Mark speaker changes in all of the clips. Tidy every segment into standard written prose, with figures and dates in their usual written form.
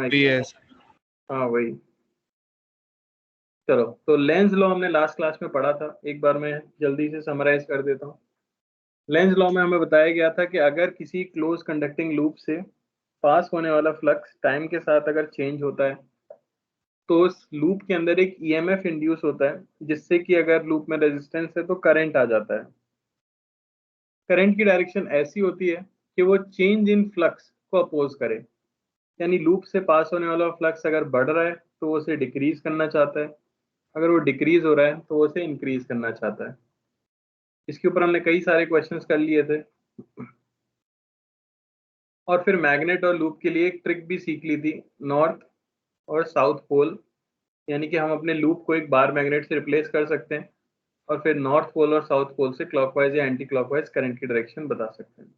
Speaker 1: भी है।
Speaker 2: हाँ वही। चलो, तो लेंज लॉ हमने लास्ट क्लास में पढ़ा था, एक बार मैं जल्दी से समराइज कर देता हूँ। लेंज लॉ में हमें बताया गया था कि अगर किसी क्लोज कंडक्टिंग लूप से पास होने वाला फ्लक्स टाइम के साथ अगर चेंज होता है तो उस लूप के अंदर एक ईएमएफ इंड्यूस होता है, जिससे कि अगर लूप में रेजिस्टेंस है तो करंट आ जाता है। करंट की डायरेक्शन ऐसी होती है कि वो चेंज इन फ्लक्स को अपोज करे, यानी लूप से पास होने वाला फ्लक्स अगर बढ़ रहा है तो वो उसे डिक्रीज करना चाहता है, अगर वो डिक्रीज हो रहा है तो वो उसे इंक्रीज करना चाहता है। इसके ऊपर हमने कई सारे क्वेश्चंस कर लिए थे, और फिर मैग्नेट और लूप के लिए एक ट्रिक भी सीख ली थी, नॉर्थ और साउथ पोल, यानी कि हम अपने लूप को एक बार मैग्नेट से रिप्लेस कर सकते हैं और फिर नॉर्थ पोल और साउथ पोल से क्लॉकवाइज या एंटी क्लॉकवाइज करंट की डायरेक्शन बता सकते हैं।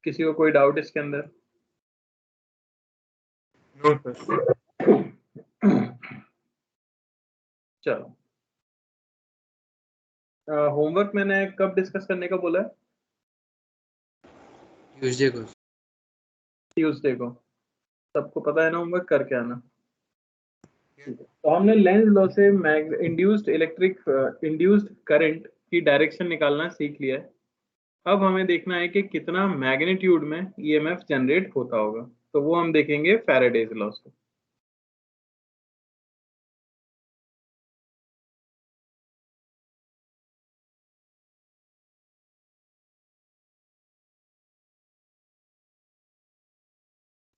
Speaker 2: किसी को कोई डाउट इसके अंदर?
Speaker 1: No sir.
Speaker 2: चलो, होमवर्क मैंने कब डिस्कस करने का बोला है?
Speaker 1: ट्यूसडे को।
Speaker 2: ट्यूसडे को। सबको पता है ना, होमवर्क करके आना। तो हमने लेंज लॉ से इंड्यूस्ड करंट की डायरेक्शन निकालना सीख लिया है। अब हमें देखना है कि कितना मैग्नीट्यूड में ईएमएफ जनरेट होता होगा, तो वो हम देखेंगे फैराडेज लॉ से।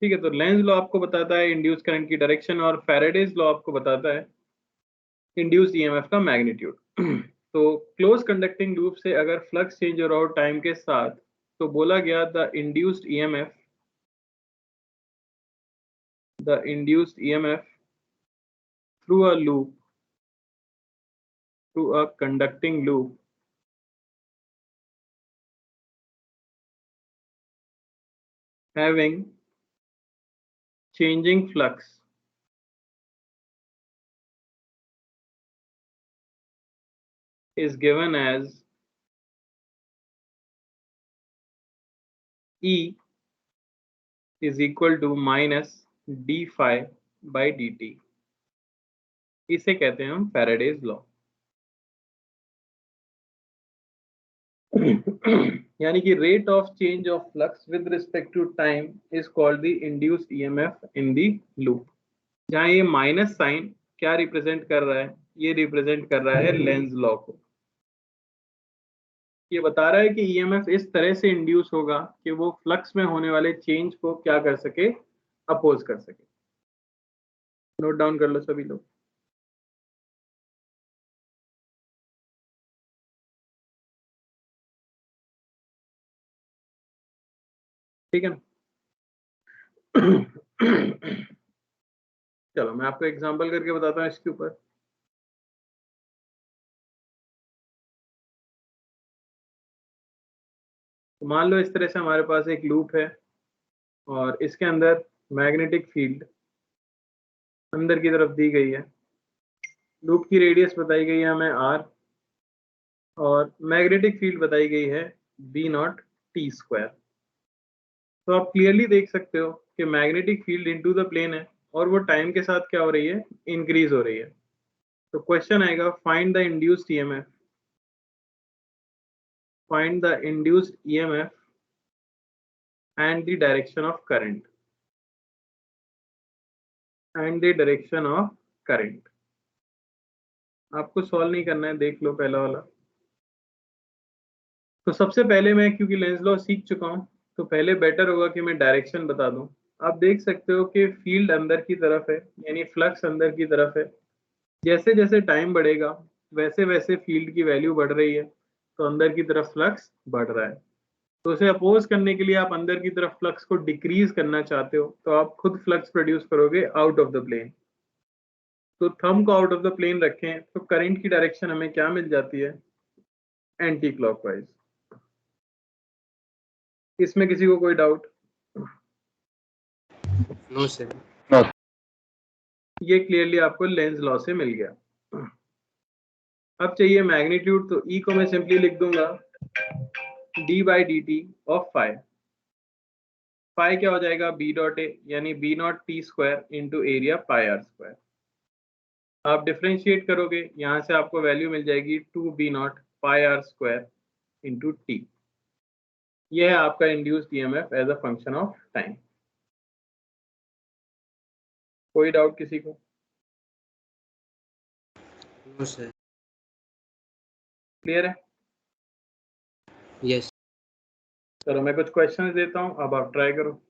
Speaker 2: ठीक है, तो लेंज लॉ आपको बताता है इंड्यूस करंट की डायरेक्शन, और फैराडेज लॉ आपको बताता है इंड्यूस ईएमएफ का मैग्नीट्यूड। तो क्लोज कंडक्टिंग लूप से अगर फ्लक्स चेंज हो रहा हो टाइम के साथ, तो बोला गया the induced EMF through a loop, through a conducting loop, having changing flux is given as E is equal to minus d phi by dt। इसे कहते हैं हम फैराडेज लॉ। यानी कि rate of change of flux with respect to time is called the induced EMF in the loop. जहां ये minus sign क्या represent कर रहा है? ये रिप्रेजेंट कर रहा है लेंज लॉ को। ये बता रहा है कि ईएमएफ इस तरह से इंड्यूस होगा कि वो फ्लक्स में होने वाले चेंज को क्या कर सके? अपोज कर सके। नोट डाउन कर लो सभी लोग। ठीक है ना? चलो, मैं आपको एग्जांपल करके बताता हूँ इसके ऊपर। तो मान लो इस तरह से हमारे पास एक लूप है और इसके अंदर मैग्नेटिक फील्ड अंदर की तरफ दी गई है। लूप की रेडियस बताई गई है हमें r, और मैग्नेटिक फील्ड बताई गई है B0 t²। तो आप क्लियरली देख सकते हो कि magnetic field into the plane है और वो टाइम के साथ क्या हो रही है? इंक्रीज हो रही है। तो क्वेश्चन आएगा, find the induced EMF, find the induced EMF and the direction of current, and the direction of current. आपको सॉल्व नहीं करना है, देख लो पहला वाला। तो सबसे पहले मैं, क्योंकि लेंज लॉ सीख चुका हूं, तो पहले बेटर होगा कि मैं डायरेक्शन बता दूं। आप देख सकते हो कि फील्ड अंदर की तरफ है, यानी फ्लक्स अंदर की तरफ है। जैसे जैसे टाइम बढ़ेगा वैसे वैसे फील्ड की वैल्यू बढ़ रही है, तो अंदर की तरफ फ्लक्स बढ़ रहा है। तो उसे अपोज करने के लिए आप अंदर की तरफ फ्लक्स को डिक्रीज करना चाहते हो, तो आप खुद फ्लक्स प्रोड्यूस करोगे आउट ऑफ द प्लेन। तो थंब को आउट ऑफ द प्लेन रखें तो करंट की डायरेक्शन हमें क्या मिल जाती है? Anti clockwise. इसमें किसी को कोई डाउट?
Speaker 1: No sir.
Speaker 2: ये क्लियरली आपको लेंज लॉ से मिल गया। अब चाहिए मैग्नीट्यूड, तो E को मैं सिंपली लिख दूंगा d/dt ऑफ phi। फाई क्या हो जाएगा, बी डॉट ए यानी B naught t square into area pi r square. आप डिफ्रेंशिएट करोगे, यहाँ से आपको वैल्यू मिल जाएगी 2b0 pi r square into t. यह है आपका induced EMF as a function of time. कोई डाउट किसी को?
Speaker 1: No sir.
Speaker 2: क्लियर है?
Speaker 1: यस।
Speaker 2: चलो मैं कुछ क्वेश्चन देता हूँ, अब आप ट्राई करो।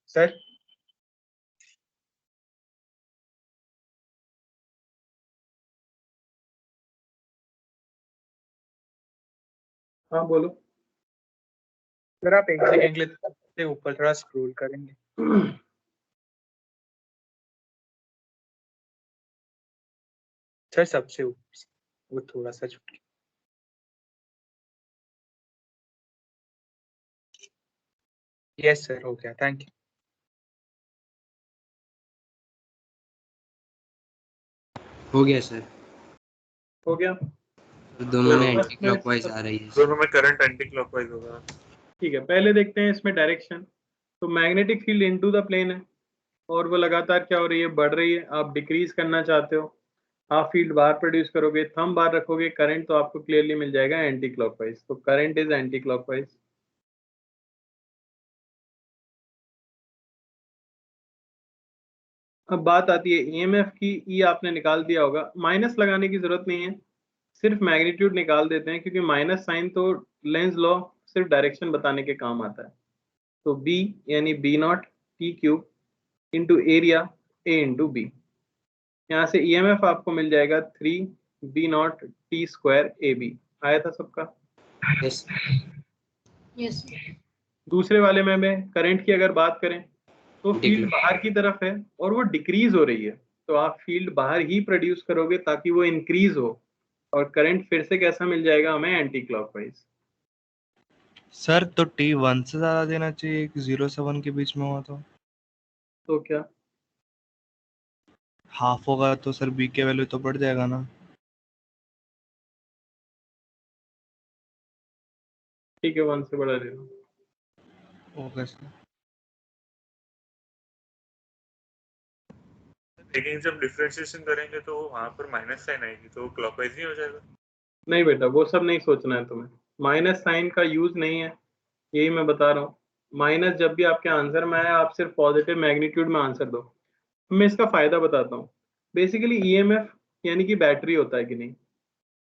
Speaker 1: सर
Speaker 2: हाँ बोलो।
Speaker 1: सर आप एक सेकंड के लिए से ऊपर थोड़ा स्क्रॉल करेंगे। सर सबसे ऊपर वो थोड़ा सा छुट गया। यस सर, हो गया, थैंक यू। हो गया सर।
Speaker 2: हो गया।
Speaker 1: दोनों में
Speaker 2: तो
Speaker 1: एंटी
Speaker 2: इसमें
Speaker 1: क्लॉकवाइज आ रही है।
Speaker 3: दोनों में करंट एंटी क्लॉकवाइज होगा।
Speaker 2: ठीक है, पहले देखते हैं इसमें डायरेक्शन। तो magnetic field into the plane है और वो लगातार क्या हो रही है, बढ़ रही है। आप डिक्रीज करना चाहते हो, आप फील्ड बाहर प्रोड्यूस करोगे, थंब बाहर रखोगे, करंट तो आपको क्लियरली मिल जाएगा एंटी क्लॉकवाइज। तो करंट इज एंटी क्लॉकवाइज। अब बात आती है ईएमएफ की। ई आपने निकाल दिया होगा, माइनस लगाने की जरूरत नहीं है, सिर्फ मैग्नीट्यूड निकाल देते हैं, क्योंकि माइनस साइन तो लेंस लॉ सिर्फ डायरेक्शन बताने के काम आता है। तो बी यानी B naught t cube into area a into b. यहाँ से ईएमएफ आपको मिल जाएगा 3b0 T square A B. आया था सबका?
Speaker 1: यस।
Speaker 4: यस।
Speaker 2: दूसरे वाले में करंट की अगर बात करें तो फील्ड बाहर की तरफ है और वो डिक्रीज हो रही है, तो आप फील्ड बाहर ही प्रोड्यूस करोगे ताकि वो इंक्रीज हो, और करंट फिर से कैसा मिल जाएगा हमें, एंटी क्लॉकवाइज।
Speaker 5: सर तो टी 1 से ज्यादा देना चाहिए कि 0 से 1 के बीच में हुआ
Speaker 2: तो क्या
Speaker 5: हाफ होगा तो सर बी के वैल्यू तो बढ़ जाएगा ना।
Speaker 2: ठीक है, 1 से बढ़ा देना।
Speaker 5: Okay sir.
Speaker 3: लेकिन जब डिफरेंशिएशन करेंगे तो वहां पर माइनस साइन आएगी तो क्लॉकवाइज नहीं हो जाएगा।
Speaker 2: नहीं बेटा, वो सब नहीं सोचना है तुम्हें, माइनस साइन का यूज नहीं है, यही मैं बता रहा हूँ। माइनस जब भी आपके आंसर में आए, आप सिर्फ पॉजिटिव मैग्नीट्यूड में आंसर दो। मैं इसका फायदा बताता हूँ। बेसिकली ईएमएफ यानी कि बैटरी होता है कि नहीं,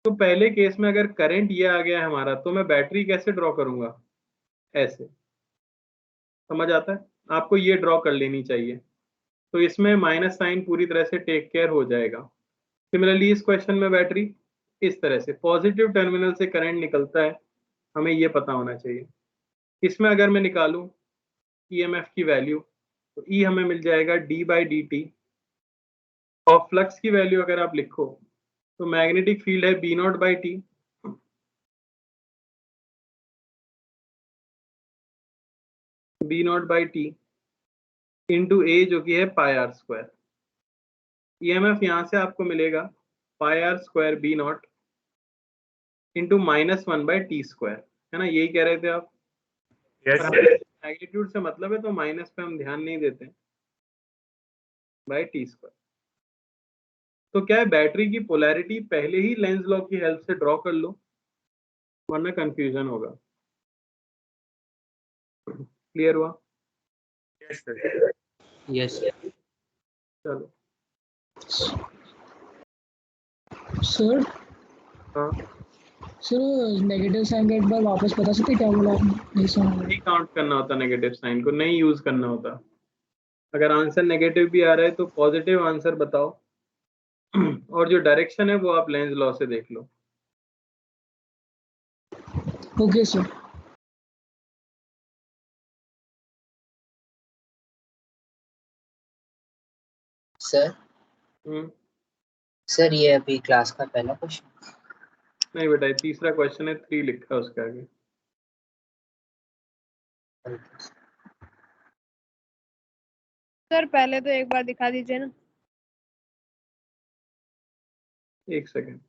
Speaker 2: तो पहले केस में अगर करंट ये आ गया है हमारा, तो मैं बैटरी कैसे ड्रॉ करूंगा? ऐसे। समझ आता है? आपको ये ड्रॉ कर लेनी चाहिए, तो इसमें माइनस साइन पूरी तरह से टेक केयर हो जाएगा। सिमिलरली इस क्वेश्चन में बैटरी इस तरह से पॉजिटिव टर्मिनल से करंट निकलता है, हमें ये पता होना चाहिए। इसमें अगर मैं निकालूं ईएमएफ की वैल्यू, तो ई हमें मिल जाएगा डी बाई डी टी, और फ्लक्स की वैल्यू अगर आप लिखो तो मैग्नेटिक फील्ड है B naught by t, B naught by t into A, जो कि है पाई आर स्क्वायर। ईएमएफ यहां से आपको मिलेगा pi r square B naught into -1 by t square, है ना? यही कह रहे थे आप?
Speaker 3: यस
Speaker 2: पर
Speaker 3: सर।
Speaker 2: मैग्नीट्यूड से मतलब है, तो माइनस पे हम ध्यान नहीं देते, बाई टी स्क्वायर। तो क्या है, बैटरी की पोलैरिटी पहले ही लेंस लॉ की हेल्प से ड्रॉ कर लो, वरना कंफ्यूजन होगा। क्लियर हुआ?
Speaker 3: Yes sir.
Speaker 6: यस
Speaker 2: चलो।
Speaker 4: सर
Speaker 2: हाँ,
Speaker 4: सर नेगेटिव साइन का एक बार वापस बता सकते हैं क्या बोला आपने? नहीं समझ
Speaker 2: नहीं काउंट करना होता नेगेटिव साइन को, नहीं यूज करना होता। अगर आंसर नेगेटिव भी आ रहा है तो पॉजिटिव आंसर बताओ, और जो डायरेक्शन है वो आप लेंस लॉ से देख लो।
Speaker 4: Okay sir.
Speaker 6: Sir.
Speaker 2: Hmm,
Speaker 6: sir ये अभी क्लास का पहला क्वेश्चन।
Speaker 2: नहीं बेटा, ये तीसरा क्वेश्चन है, 3 लिखा है उसके आगे।
Speaker 7: सर पहले तो एक बार दिखा दीजिए ना।
Speaker 2: एक सेकेंड।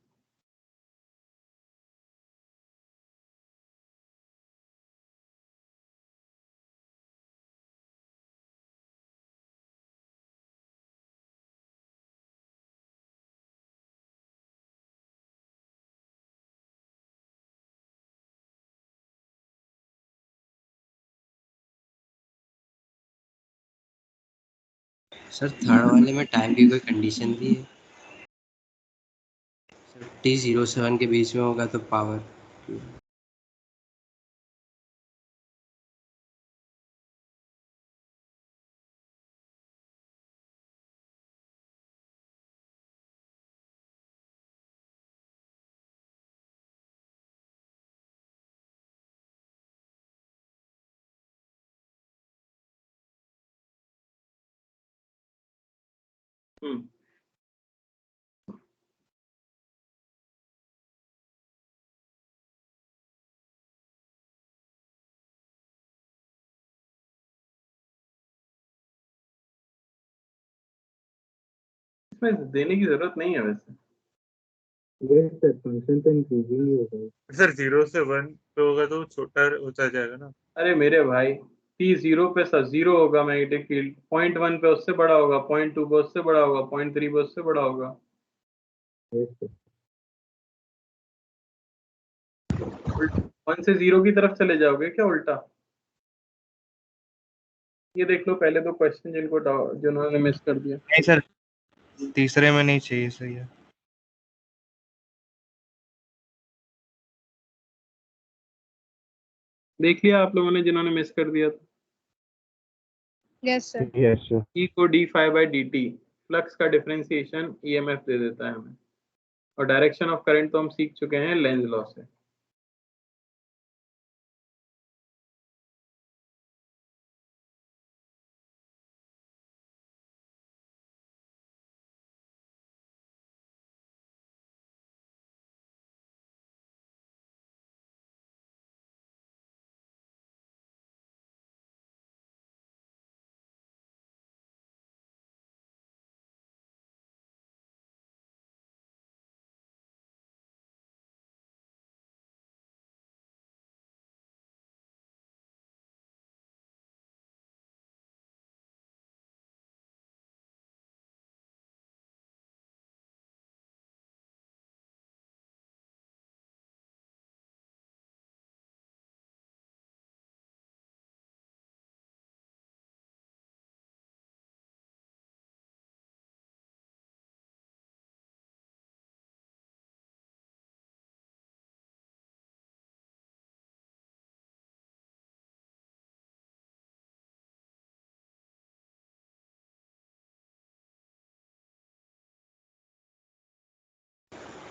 Speaker 6: सर थर्ड वाले में टाइम की कोई कंडीशन भी है? सर T07 के बीच में होगा तो पावर।
Speaker 2: हम्म, इसमें देने की जरूरत नहीं है वैसे।
Speaker 3: सर 0 से 1 पे होगा तो छोटा होता जाएगा ना।
Speaker 2: अरे मेरे भाई, T0 पे सर जीरो होगा मैग्नेटिक फील्ड, 0.1 पे उससे बड़ा होगा, 0.2 पे उससे बड़ा होगा, 0.3 पे उससे बड़ा होगा। 1 से 0 की तरफ चले जाओगे क्या उल्टा? ये देख लो पहले दो क्वेश्चन जिन्होंने मिस कर दिया।
Speaker 5: नहीं सर, तीसरे में नहीं चाहिए, सही है।
Speaker 2: देख लिया आप लोगों ने जिन्होंने मिस कर दिया था?
Speaker 7: Yes sir.
Speaker 5: Yes sir.
Speaker 2: E को d∅dt, फ्लक्स का डिफरेंशिएशन ईएमएफ दे देता है हमें, और डायरेक्शन ऑफ करंट तो हम सीख चुके हैं लेंज लॉ से।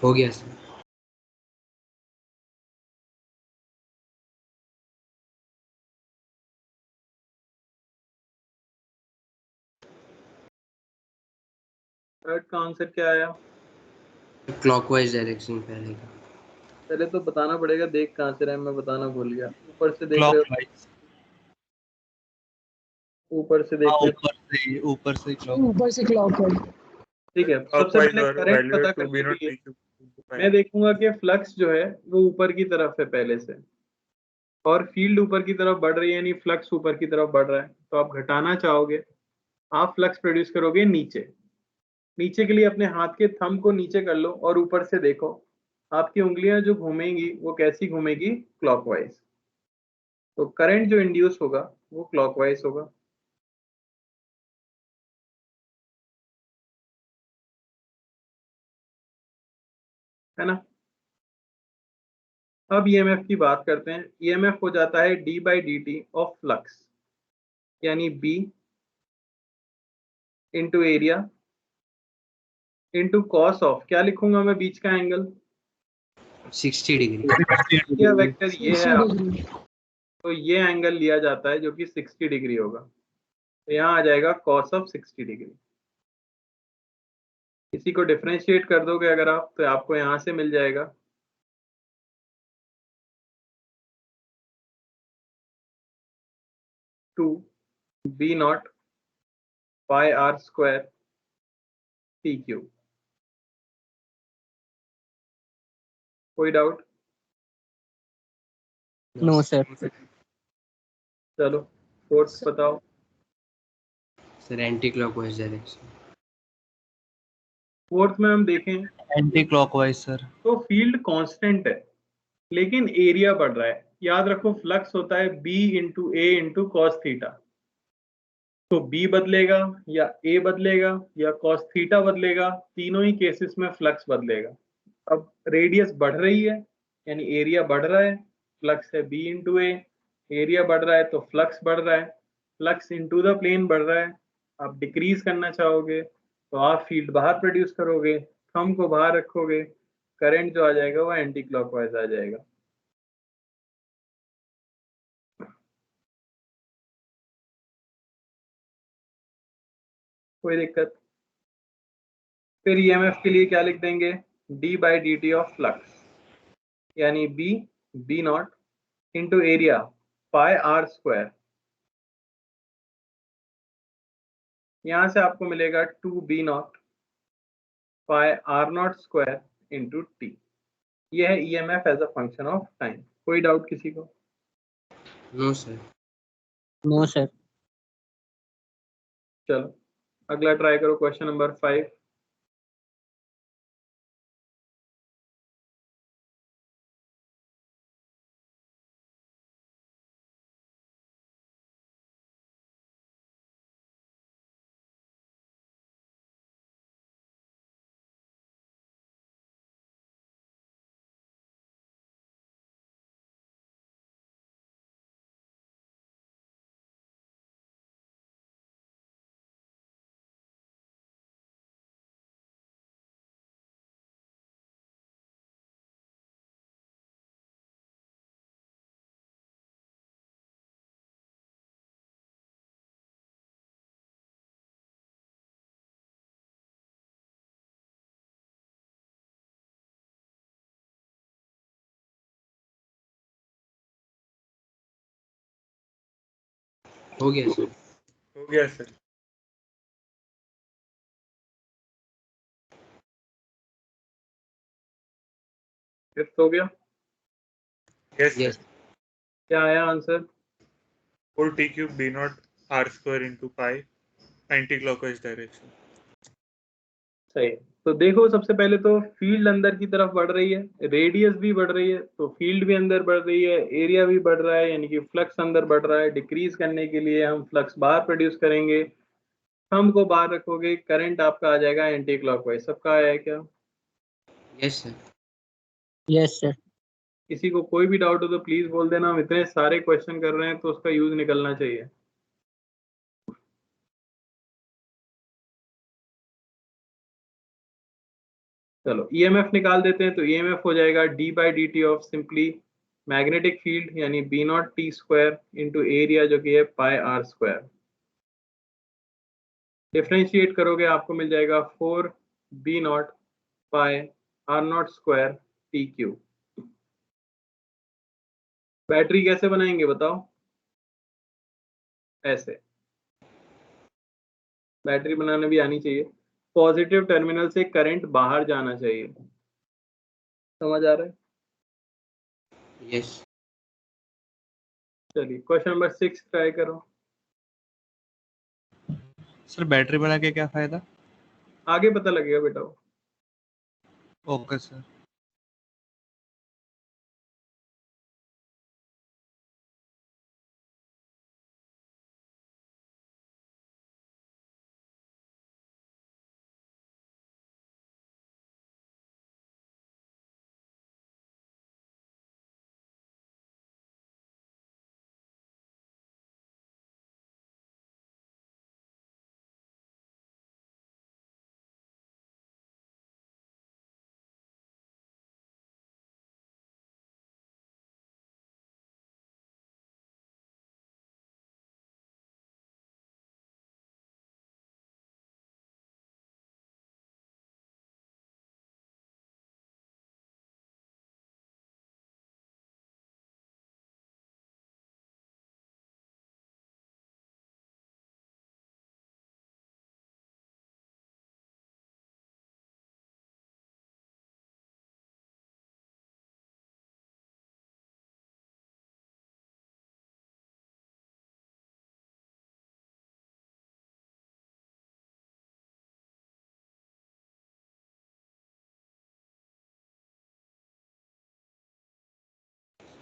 Speaker 6: हो गया सर।
Speaker 2: थर्ड का आंसर क्या आया?
Speaker 6: क्लॉकवाइज डायरेक्शन पहले का।
Speaker 2: पहले तो बताना पड़ेगा, देख कहाँ से रहा है, मैं बताना भूल गया। ऊपर से देख रहे हो?
Speaker 5: क्लॉकवाइज।
Speaker 2: ऊपर से
Speaker 5: हाँ,
Speaker 2: देख रहे हो?
Speaker 5: ऊपर से क्लॉक।
Speaker 4: ऊपर से क्लॉकवाइज।
Speaker 2: ठीक है, सबसे
Speaker 3: क्लॉकवाइज
Speaker 2: पहले
Speaker 3: और
Speaker 2: करंट
Speaker 3: वैल्यू
Speaker 2: पता
Speaker 3: टू बी
Speaker 2: करने
Speaker 3: नॉट
Speaker 2: के लिए
Speaker 3: टी क्यूब
Speaker 2: मैं देखूंगा कि फ्लक्स जो है वो ऊपर की तरफ है पहले से, और फील्ड ऊपर की तरफ बढ़ रही है, यानी फ्लक्स ऊपर की तरफ बढ़ रहा है। तो आप घटाना चाहोगे, आप फ्लक्स प्रोड्यूस करोगे नीचे। नीचे के लिए अपने हाथ के थंब को नीचे कर लो और ऊपर से देखो, आपकी उंगलियां जो घूमेंगी वो कैसी घूमेगी? क्लॉकवाइज। तो करंट जो इंड्यूस होगा वो क्लॉकवाइज होगा। है ना? अब ईएमएफ की बात करते हैं। ईएमएफ हो जाता है d by d t of flux, यानी B into area into cos of, क्या लिखूंगा मैं बीच का एंगल?
Speaker 6: 60 डिग्री।
Speaker 2: यह वेक्टर ये है
Speaker 4: 60 डिग्री।
Speaker 2: तो ये एंगल लिया जाता है जो कि 60 डिग्री होगा। तो यहाँ आ जाएगा कॉस ऑफ 60 डिग्री। इसी को डिफरेंशिएट कर दोगे अगर आप, तो आपको यहाँ से मिल जाएगा 2 B naught pi r square t cube. कोई डाउट?
Speaker 6: No sir.
Speaker 2: चलो फोर्थ बताओ।
Speaker 6: Sir anti clockwise direction.
Speaker 2: Fourth में हम देखें
Speaker 5: एंटी क्लॉकवाइज सर।
Speaker 2: तो फील्ड कांस्टेंट है लेकिन एरिया बढ़ रहा है। याद रखो फ्लक्स होता है बी इंटू ए इंटू कॉस थीटा। तो बी बदलेगा या ए बदलेगा या कॉस थीटा बदलेगा, तीनों ही केसेस में फ्लक्स बदलेगा। अब रेडियस बढ़ रही है यानी एरिया बढ़ रहा है, फ्लक्स है बी इंटू ए। एरिया बढ़ रहा है तो फ्लक्स बढ़ रहा है, फ्लक्स इनटू द प्लेन बढ़ रहा है। आप डिक्रीज करना चाहोगे तो आप फील्ड बाहर प्रोड्यूस करोगे, थंब को बाहर रखोगे, करंट जो आ जाएगा वो एंटी क्लॉकवाइज आ जाएगा। कोई दिक्कत? फिर ईएमएफ के लिए क्या लिख देंगे? D by d t of flux, यानी B B naught into area pi r square. यहां से आपको मिलेगा 2 B naught pi r naught square into t. यह है EMF as a function of time. कोई डाउट किसी को?
Speaker 6: No sir.
Speaker 4: No sir.
Speaker 2: चलो अगला ट्राई करो, क्वेश्चन नंबर 5।
Speaker 6: हो गया सर।
Speaker 3: हो गया सर।
Speaker 2: फिफ्थ हो गया।
Speaker 3: Yes
Speaker 6: yes.
Speaker 3: सर।
Speaker 2: क्या आया answer?
Speaker 3: 4 t cube b naught r square into pi anti clockwise direction.
Speaker 2: सही है। तो देखो सबसे पहले तो फील्ड अंदर की तरफ बढ़ रही है, रेडियस भी बढ़ रही है, तो फील्ड भी अंदर बढ़ रही है, एरिया भी बढ़ रहा है, यानी कि फ्लक्स अंदर बढ़ रहा है। डिक्रीज करने के लिए हम फ्लक्स बाहर प्रोड्यूस करेंगे, थंब को बाहर रखोगे, करंट आपका आ जाएगा एंटी क्लॉकवाइज। सबका आया है क्या?
Speaker 6: Yes sir.
Speaker 4: Yes sir.
Speaker 2: किसी को कोई भी डाउट हो तो प्लीज बोल देना। हम इतने सारे क्वेश्चन कर रहे हैं तो उसका यूज निकलना चाहिए। चलो ईएमएफ निकाल देते हैं, तो ईएमएफ हो जाएगा d by d t of simply magnetic field यानी B naught t square into area जो कि है पाई आर स्क्वायर। डिफ्रेंशिएट करोगे आपको मिल जाएगा 4 b naught pi r naught square t cube. Battery कैसे बनाएंगे बताओ? ऐसे बैटरी बनाने भी आनी चाहिए। पॉजिटिव टर्मिनल से करंट बाहर जाना चाहिए, समझ आ रहा है?
Speaker 6: यस।
Speaker 2: चलिए क्वेश्चन नंबर 6 ट्राई करो।
Speaker 5: सर बैटरी बना के क्या फायदा?
Speaker 2: आगे पता लगेगा बेटा।
Speaker 5: Okay sir.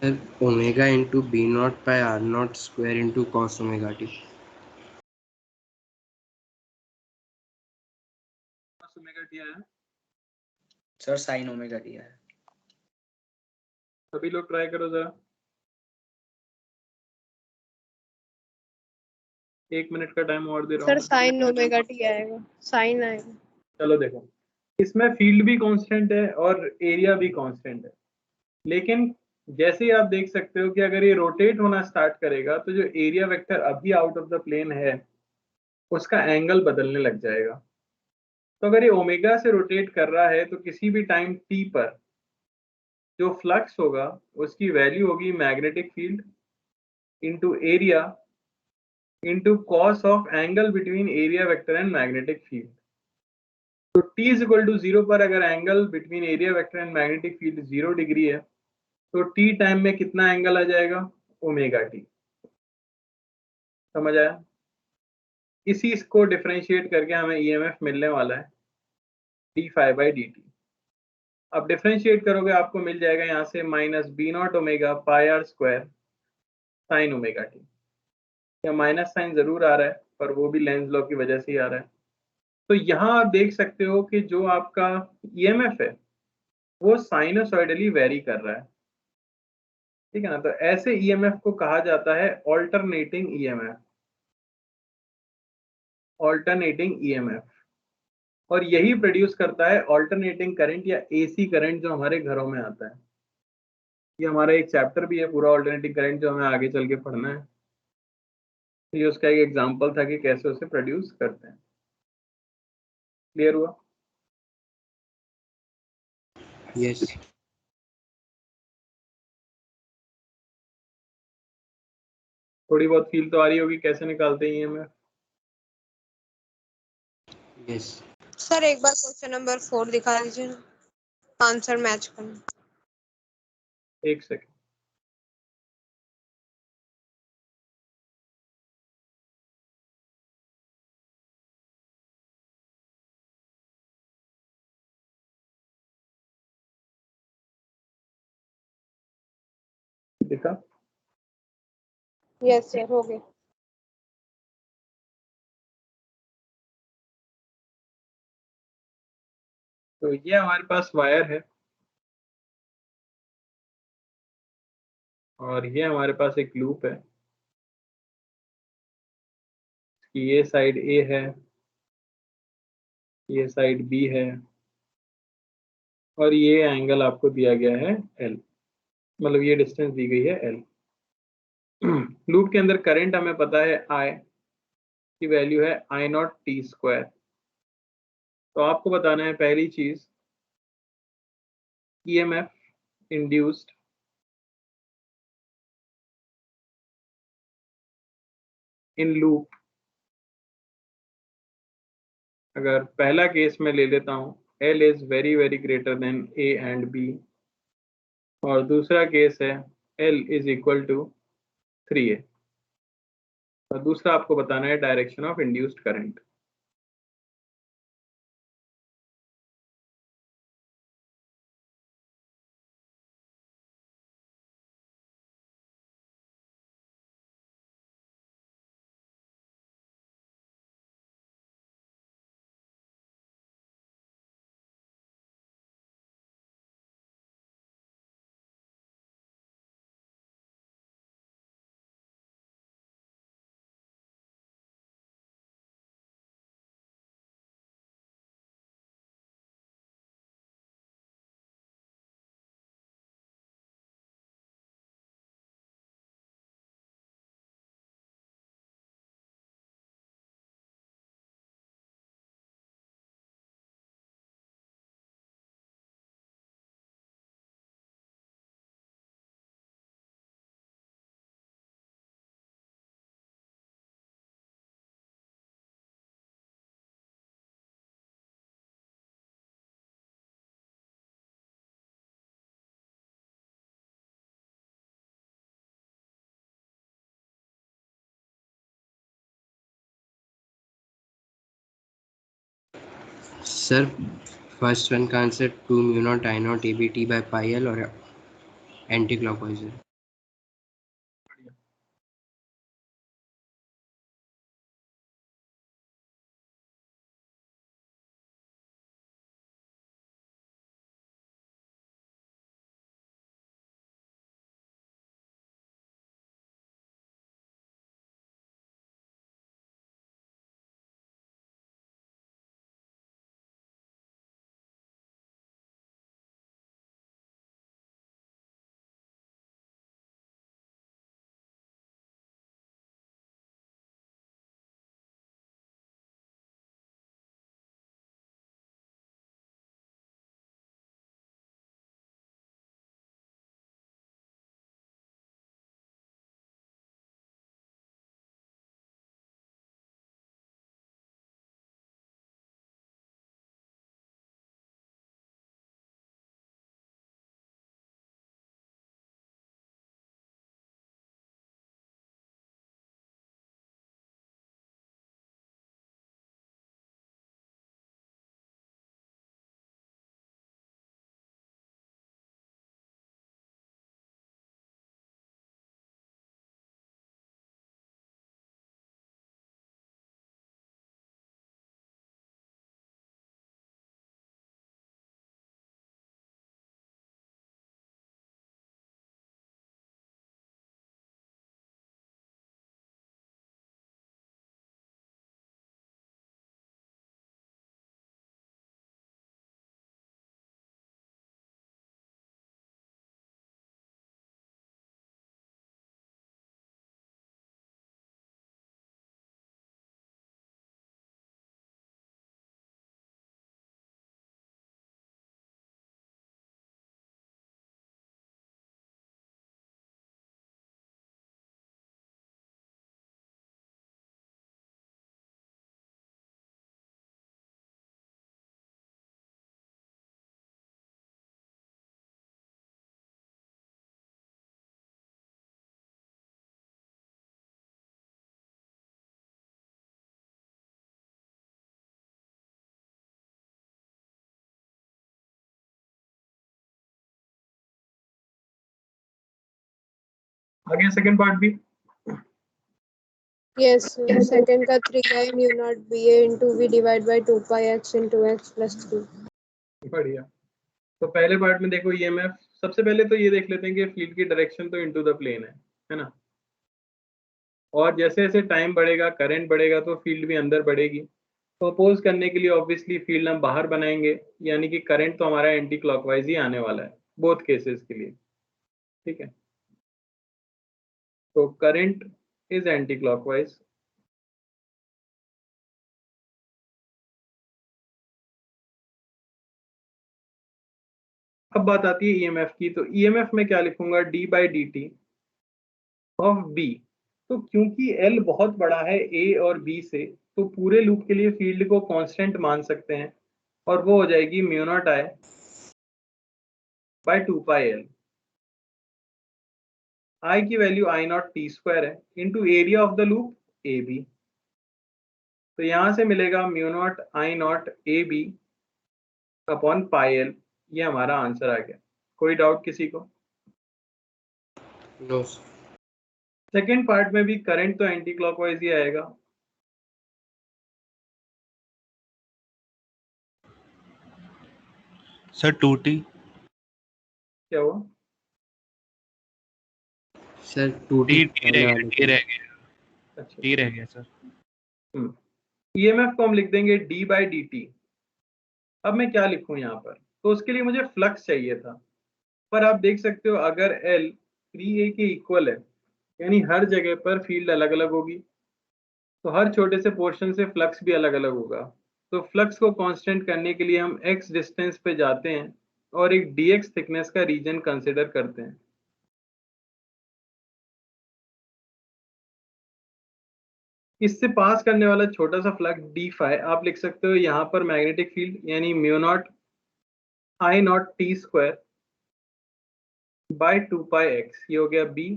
Speaker 6: Sir omega into b naught by r naught square into cos omega t.
Speaker 1: Sir sine omega दिया है।
Speaker 2: सभी लोग ट्राई करो जरा। 1 मिनट का टाइम और दे रहा
Speaker 7: सर
Speaker 2: हूँ।
Speaker 7: साइन ओमेगा टी आएगा, साइन आएगा।
Speaker 2: चलो देखो, इसमें फील्ड भी कांस्टेंट है और एरिया भी कांस्टेंट है, लेकिन जैसे ही आप देख सकते हो कि अगर ये रोटेट होना स्टार्ट करेगा तो जो एरिया वेक्टर अभी आउट ऑफ द प्लेन है उसका एंगल बदलने लग जाएगा। तो अगर ये ओमेगा से रोटेट कर रहा है तो किसी भी टाइम टी पर जो फ्लक्स होगा उसकी वैल्यू होगी magnetic field into area into cos of angle between area vector and magnetic field. तो t इज इक्वल टू 0 पर अगर angle between area vector and magnetic field 0 degree है तो t टाइम में कितना एंगल आ जाएगा? Omega T. समझ आया? इसी को डिफरेंशिएट करके हमें ईएमएफ मिलने वाला है d phi by d t. अब डिफरेंशिएट करोगे आपको मिल जाएगा यहाँ से minus b naught omega pi r square sine omega t. या माइनस साइन जरूर आ रहा है पर वो भी लेंस लॉ की वजह से ही आ रहा है। तो यहाँ आप देख सकते हो कि जो आपका ईएमएफ है वो साइनोसॉइडली वेरी कर रहा है, ठीक है ना? तो ऐसे ईएमएफ को कहा जाता है ऑल्टरनेटिंग ईएमएफ, ऑल्टरनेटिंग ईएमएफ। और यही प्रोड्यूस करता है ऑल्टरनेटिंग करंट या एसी करंट जो हमारे घरों में आता है। ये हमारा एक चैप्टर भी है पूरा ऑल्टरनेटिंग करंट जो हमें आगे चल के पढ़ना है। तो ये उसका एक एग्जांपल था कि कैसे उसे प्रोड्यूस करते हैं। क्लियर हुआ?
Speaker 6: यस।
Speaker 2: थोड़ी बहुत फील तो आ रही होगी कैसे निकालते हैं ईएमएफ।
Speaker 6: यस।
Speaker 7: सर एक बार क्वेश्चन नंबर 4 दिखा दीजिए ना, आंसर मैच करना।
Speaker 2: एक सेकंड। दिखा?
Speaker 7: यस सर, हो गया।
Speaker 2: तो ये हमारे पास वायर है और ये हमारे पास एक लूप है। ये साइड ए है, ये साइड बी है और ये एंगल आपको दिया गया है L, मतलब ये डिस्टेंस दी गई है L। लूप के अंदर करंट हमें पता है I की वैल्यू है I0t²। तो आपको बताना है पहली चीज EMF इंड्यूस्ड इन लूप। अगर पहला केस में ले लेता हूं L is very very greater than A and B, और दूसरा केस है L is equal to 3A, और दूसरा आपको बताना है direction of induced current.
Speaker 6: Sir first one का answer 2 mu naught I naught ABT by pi L और एंटी क्लॉकवाइज है।
Speaker 2: आगे सेकंड पार्ट भी
Speaker 7: Yes, second का 3i mu naught BA into V divided by 2 pi x into x plus 3.
Speaker 2: बढ़िया। तो पहले part में देखो EMF, सबसे पहले तो ये देख लेते हैं कि फील्ड की डायरेक्शन तो इनटू द प्लेन है ना, और जैसे जैसे टाइम बढ़ेगा करंट बढ़ेगा तो फील्ड भी अंदर बढ़ेगी। तो अपोज करने के लिए ऑब्वियसली फील्ड हम बाहर बनाएंगे, यानी कि करंट तो हमारा एंटी क्लॉकवाइज ही आने वाला है बोथ केसेस के लिए, ठीक है। तो करंट इज एंटी क्लॉकवाइज। अब बात आती है ईएमएफ की, तो ईएमएफ में क्या लिखूंगा, d by d t of b. तो क्योंकि एल बहुत बड़ा है ए और बी से, तो पूरे लूप के लिए फील्ड को कांस्टेंट मान सकते हैं, और वो हो जाएगी mu naught I by 2 pi L. I की value I naught t square है, into area of the loop A B. तो यहां से मिलेगा mu naught I naught A B upon pi L. ये हमारा आंसर आ गया। कोई डाउट किसी को?
Speaker 6: नो।
Speaker 2: सेकेंड पार्ट में भी करंट तो एंटी क्लॉकवाइज ही आएगा।
Speaker 5: Sir 2t।
Speaker 2: क्या हुआ?
Speaker 6: सर 2t
Speaker 5: टी रह गया, टी रह गया,
Speaker 2: अच्छा,
Speaker 5: टी रह गया सर।
Speaker 2: ईएमएफ को हम लिख देंगे डी बाई डी टी। अब मैं क्या लिखूं यहाँ पर, तो उसके लिए मुझे फ्लक्स चाहिए था, पर आप देख सकते हो अगर एल 3a के इक्वल है, यानी हर जगह पर फील्ड अलग अलग होगी, तो हर छोटे से पोर्शन से फ्लक्स भी अलग अलग होगा। तो फ्लक्स को कांस्टेंट करने के लिए हम x डिस्टेंस पे जाते हैं और एक dx थिकनेस का रीजन कंसिडर करते हैं। इससे पास करने वाला छोटा सा फ्लक्स डी फाई आप लिख सकते हो यहाँ पर मैग्नेटिक फील्ड, यानी mu naught I naught t square by 2 pi x, ये हो गया b,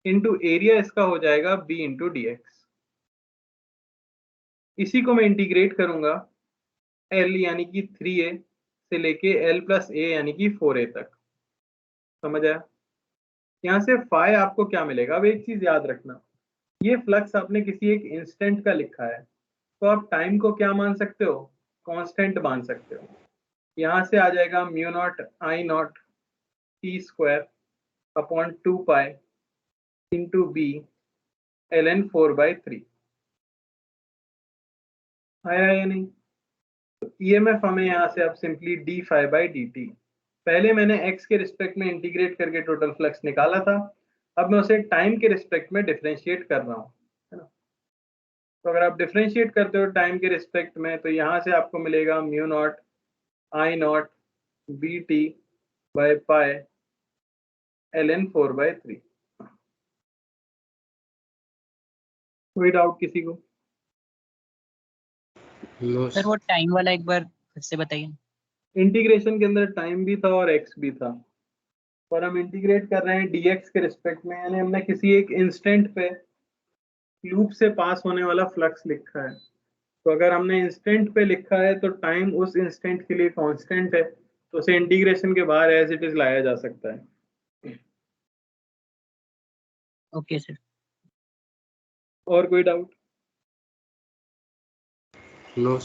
Speaker 2: इंटू एरिया इसका हो जाएगा b इंटू डी एक्स। इसी को मैं इंटीग्रेट करूंगा l यानी कि 3a से लेके l प्लस a यानी कि 4a तक। समझ आया? यहाँ से फाई आपको क्या मिलेगा, अब एक चीज याद रखना, ये फ्लक्स आपने किसी एक इंस्टेंट का लिखा है, तो आप टाइम को क्या मान सकते हो, कांस्टेंट मान सकते हो। यहाँ से आ जाएगा म्यू नॉट आई naught t square upon 2 pi into b ln 4/3। आया या नहीं? ईएमएफ हमें यहाँ से अब simply d phi by d t, पहले मैंने x के रिस्पेक्ट में इंटीग्रेट करके टोटल फ्लक्स निकाला था, अब मैं उसे टाइम के रिस्पेक्ट में डिफरेंशिएट कर रहा हूँ, है ना। तो अगर आप डिफरेंशिएट करते हो टाइम के रिस्पेक्ट में, तो यहाँ से आपको मिलेगा mu naught I not be T by pi ln 4/3। कोई डाउट किसी को?
Speaker 6: नो
Speaker 8: सर वो टाइम वाला एक बार फिर से बताइए।
Speaker 2: इंटीग्रेशन के अंदर टाइम भी था और x भी था, पर हम इंटीग्रेट कर रहे हैं dx के रिस्पेक्ट में, यानी हमने किसी एक इंस्टेंट पे लूप से पास होने वाला फ्लक्स लिखा है। तो अगर हमने इंस्टेंट पे लिखा है तो टाइम उस इंस्टेंट के लिए कांस्टेंट है, तो उसे इंटीग्रेशन के बाहर एज इट इज लाया जा सकता है।
Speaker 8: Okay sir.
Speaker 2: और कोई डाउट?
Speaker 6: नो।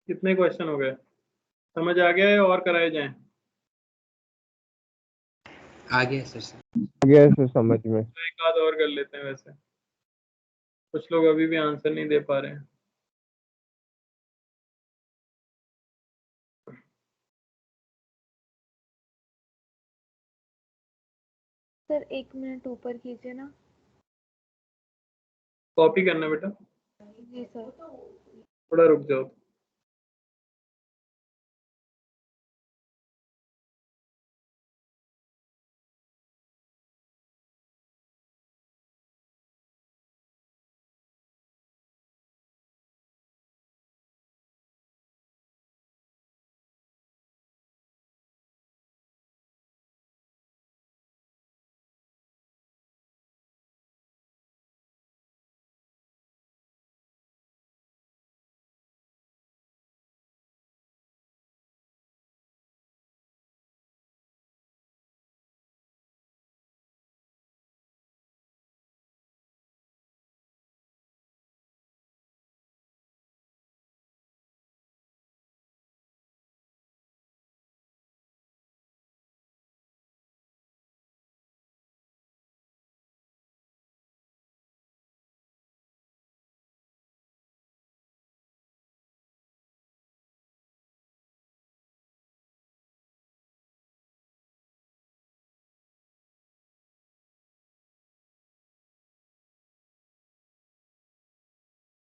Speaker 2: कितने क्वेश्चन हो गए, समझ आ गया है और कराए जाएं?
Speaker 6: आ गया सर।
Speaker 9: समझ में।
Speaker 2: तो एक आध और कर लेते हैं, वैसे कुछ लोग अभी भी आंसर नहीं दे पा रहे हैं।
Speaker 10: सर 1 मिनट ऊपर कीजिए ना।
Speaker 2: कॉपी करना बेटा,
Speaker 10: जी सर।
Speaker 2: थोड़ा रुक जाओ।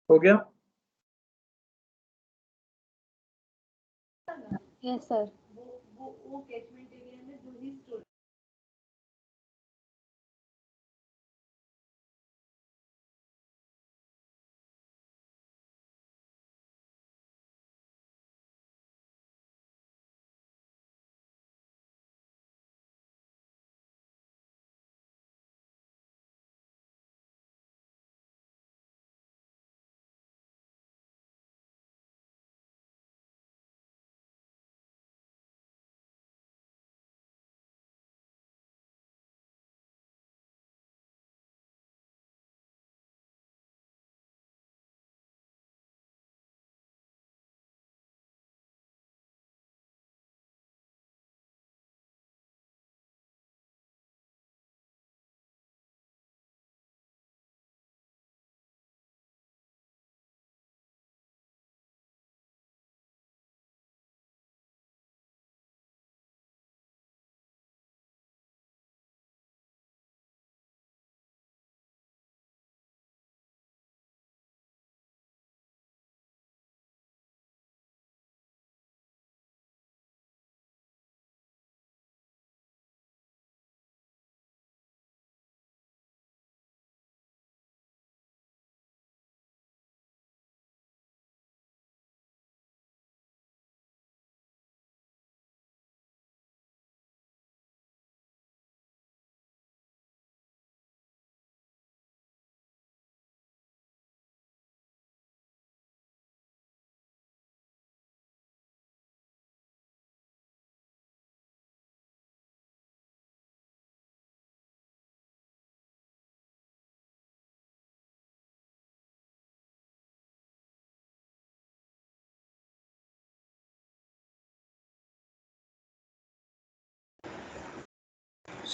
Speaker 2: हो गया?
Speaker 10: Yes sir.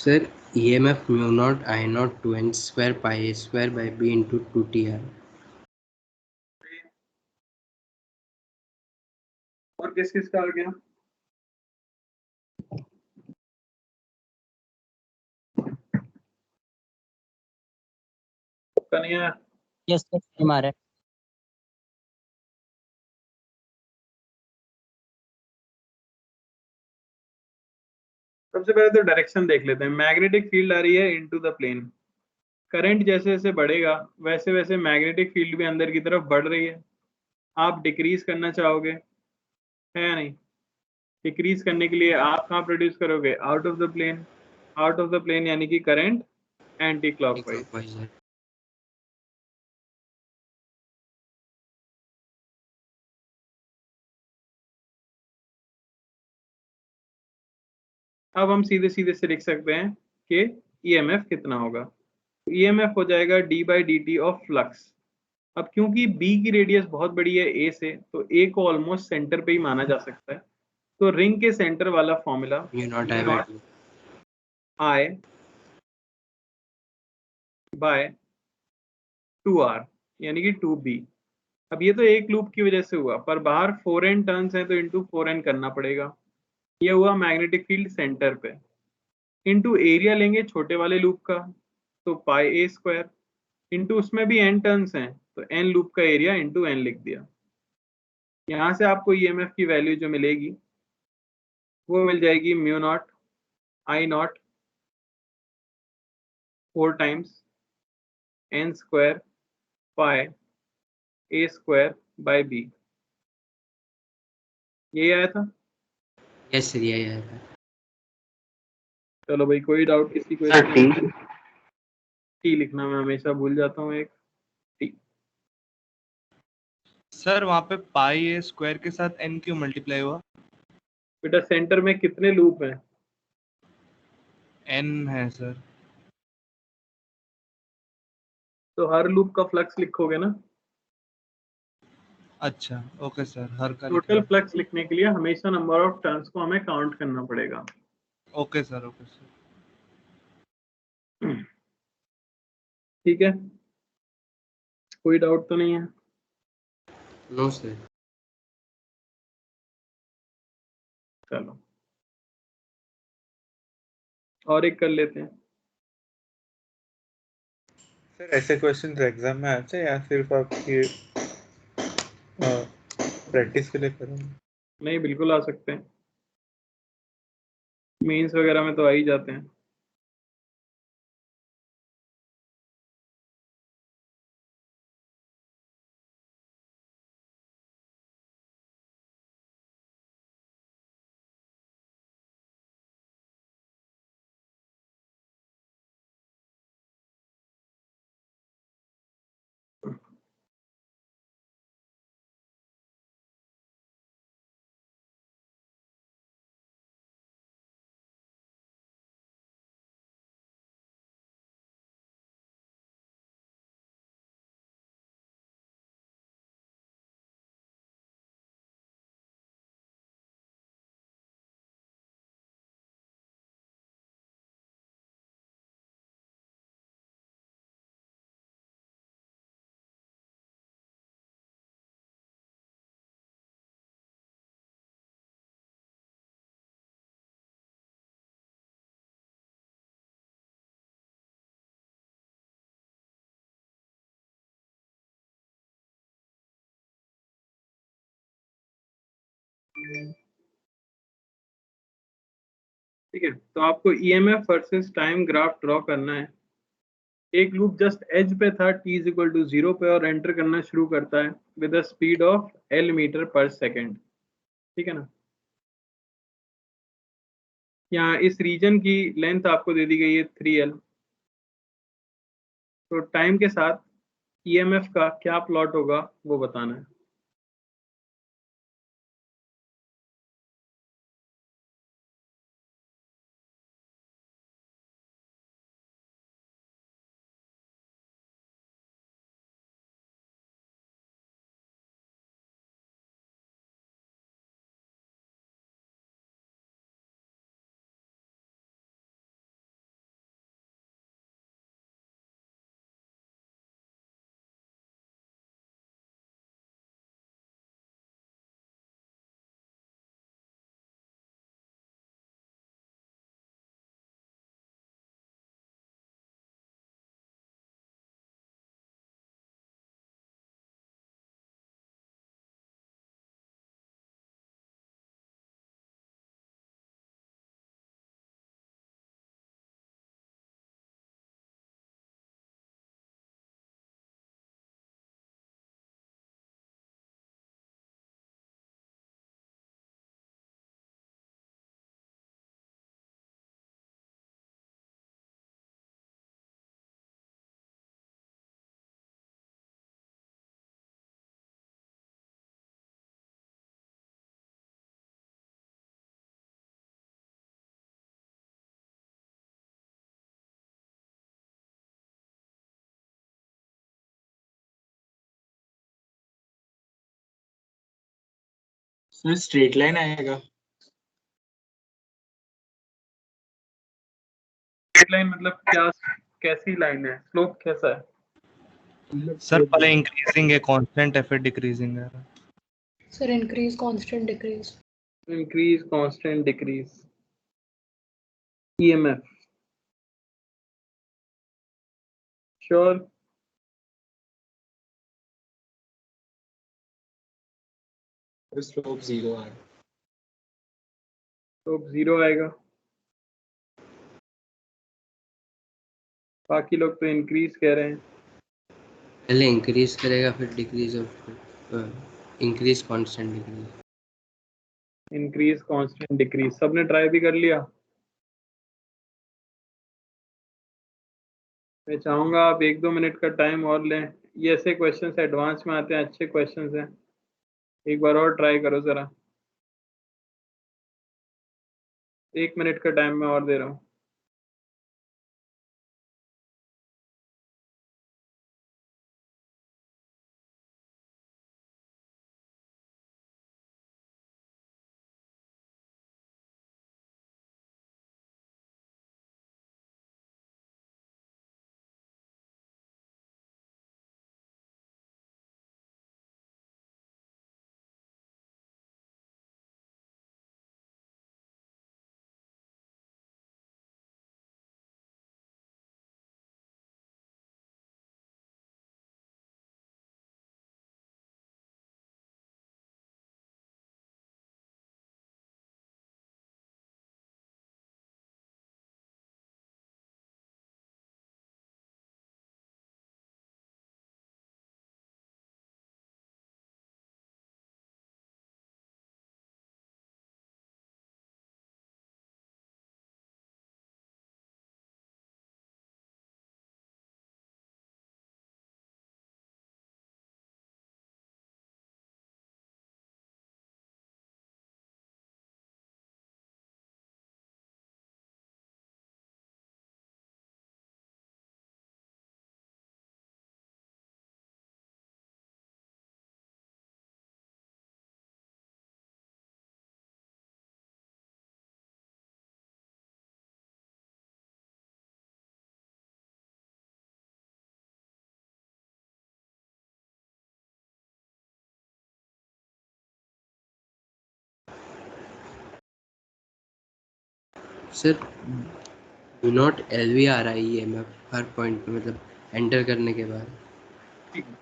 Speaker 6: Sir, EMF mu naught I naught 2n square pi a square by b into 2tr.
Speaker 2: और किस किस का आ गया? नहीं आया?
Speaker 8: यस सर हमारा
Speaker 2: सबसे पहले तो डायरेक्शन देख लेते हैं। मैग्नेटिक फील्ड आ रही है इनटू द प्लेन। करंट जैसे जैसे बढ़ेगा वैसे वैसे मैग्नेटिक फील्ड भी अंदर की तरफ बढ़ रही है। आप डिक्रीज करना चाहोगे, है या नहीं? डिक्रीज करने के लिए आप कहाँ प्रोड्यूस करोगे? Out of the plane. Out of the plane यानी कि current anti clockwise.
Speaker 6: Clockwise, sir.
Speaker 2: अब हम सीधे सीधे से लिख सकते हैं कि ईएमएफ कितना होगा। ईएमएफ हो जाएगा d by d t of flux. अब क्योंकि बी की रेडियस बहुत बड़ी है ए से, तो ए को ऑलमोस्ट सेंटर पे ही माना जा सकता है। तो रिंग के सेंटर वाला formula
Speaker 6: Mu naught I by 2.
Speaker 2: I by 2r यानी कि 2b। अब ये तो एक लूप की वजह से हुआ, पर बाहर 4n टर्न्स हैं तो इंटू 4n करना पड़ेगा। ये हुआ मैग्नेटिक फील्ड सेंटर पे। इंटू एरिया लेंगे छोटे वाले लूप का, तो पाई ए स्क्वायर इंटू उसमें भी n टर्न्स हैं तो n लूप का एरिया इंटू n लिख दिया। यहाँ से आपको ईएमएफ की वैल्यू जो मिलेगी वो मिल जाएगी mu naught I naught 4 times n square pi a square by b. ये आया था?
Speaker 6: Yes, sir. Yeah.
Speaker 2: चलो भाई, कोई डाउट किसी को? टी लिखना मैं हमेशा भूल जाता हूँ। एक टी।
Speaker 5: सर वहाँ पे पाई ए स्क्वायर के साथ एन क्यों मल्टीप्लाई हुआ?
Speaker 2: बेटा सेंटर में कितने लूप हैं?
Speaker 5: एन है सर।
Speaker 2: तो हर लूप का फ्लक्स लिखोगे ना।
Speaker 5: अच्छा ओके सर, हर का
Speaker 2: टोटल
Speaker 5: लिखना।
Speaker 2: फ्लक्स लिखने के लिए हमेशा नंबर ऑफ टर्न्स को हमें काउंट करना पड़ेगा।
Speaker 5: Okay sir, okay sir.
Speaker 2: ठीक है, कोई डाउट तो नहीं है?
Speaker 6: No, sir.
Speaker 2: चलो और एक कर लेते हैं।
Speaker 3: सर ऐसे क्वेश्चन एग्जाम में आते हैं या सिर्फ आपकी प्रैक्टिस के लिए करूँगा।
Speaker 2: नहीं, बिल्कुल आ सकते हैं, मेंस वगैरह में तो आ ही जाते हैं। ठीक है, तो आपको EMF versus time graph draw करना है। एक लूप जस्ट एज पे था, t इज इक्वल टू 0 पे, और एंटर करना शुरू करता है with a speed of l metre पर सेकेंड। ठीक है ना। यहाँ इस रीजन की लेंथ आपको दे दी गई है 3l। तो टाइम के साथ ईएमएफ का क्या प्लॉट होगा वो बताना है।
Speaker 1: सर स्ट्रेट लाइन आएगा।
Speaker 2: स्ट्रेट लाइन मतलब क्या, कैसी लाइन है, स्लोप कैसा है?
Speaker 5: सर पहले इंक्रीजिंग है कांस्टेंट है फिर डिक्रीजिंग है।
Speaker 4: Sir increase constant decrease.
Speaker 2: Increase constant decrease EMF. Sure.
Speaker 1: Slope 0 आएगा।
Speaker 2: स्लोप 0 आएगा। बाकी लोग तो इंक्रीज कह रहे हैं।
Speaker 6: पहले इंक्रीज करेगा फिर डिक्रीज और increase constant decrease.
Speaker 2: Increase constant decrease सबने ट्राई भी कर लिया। मैं चाहूंगा आप 1-2 मिनट का टाइम और लें। ये ऐसे क्वेश्चंस एडवांस में आते हैं, अच्छे क्वेश्चंस हैं, एक बार और ट्राई करो जरा। 1 मिनट का टाइम मैं और दे रहा हूँ।
Speaker 6: सर डू नॉट एलवी आ रहा है ईएमएफ हर पॉइंट पे, मतलब एंटर करने के बाद।
Speaker 2: ठीक है,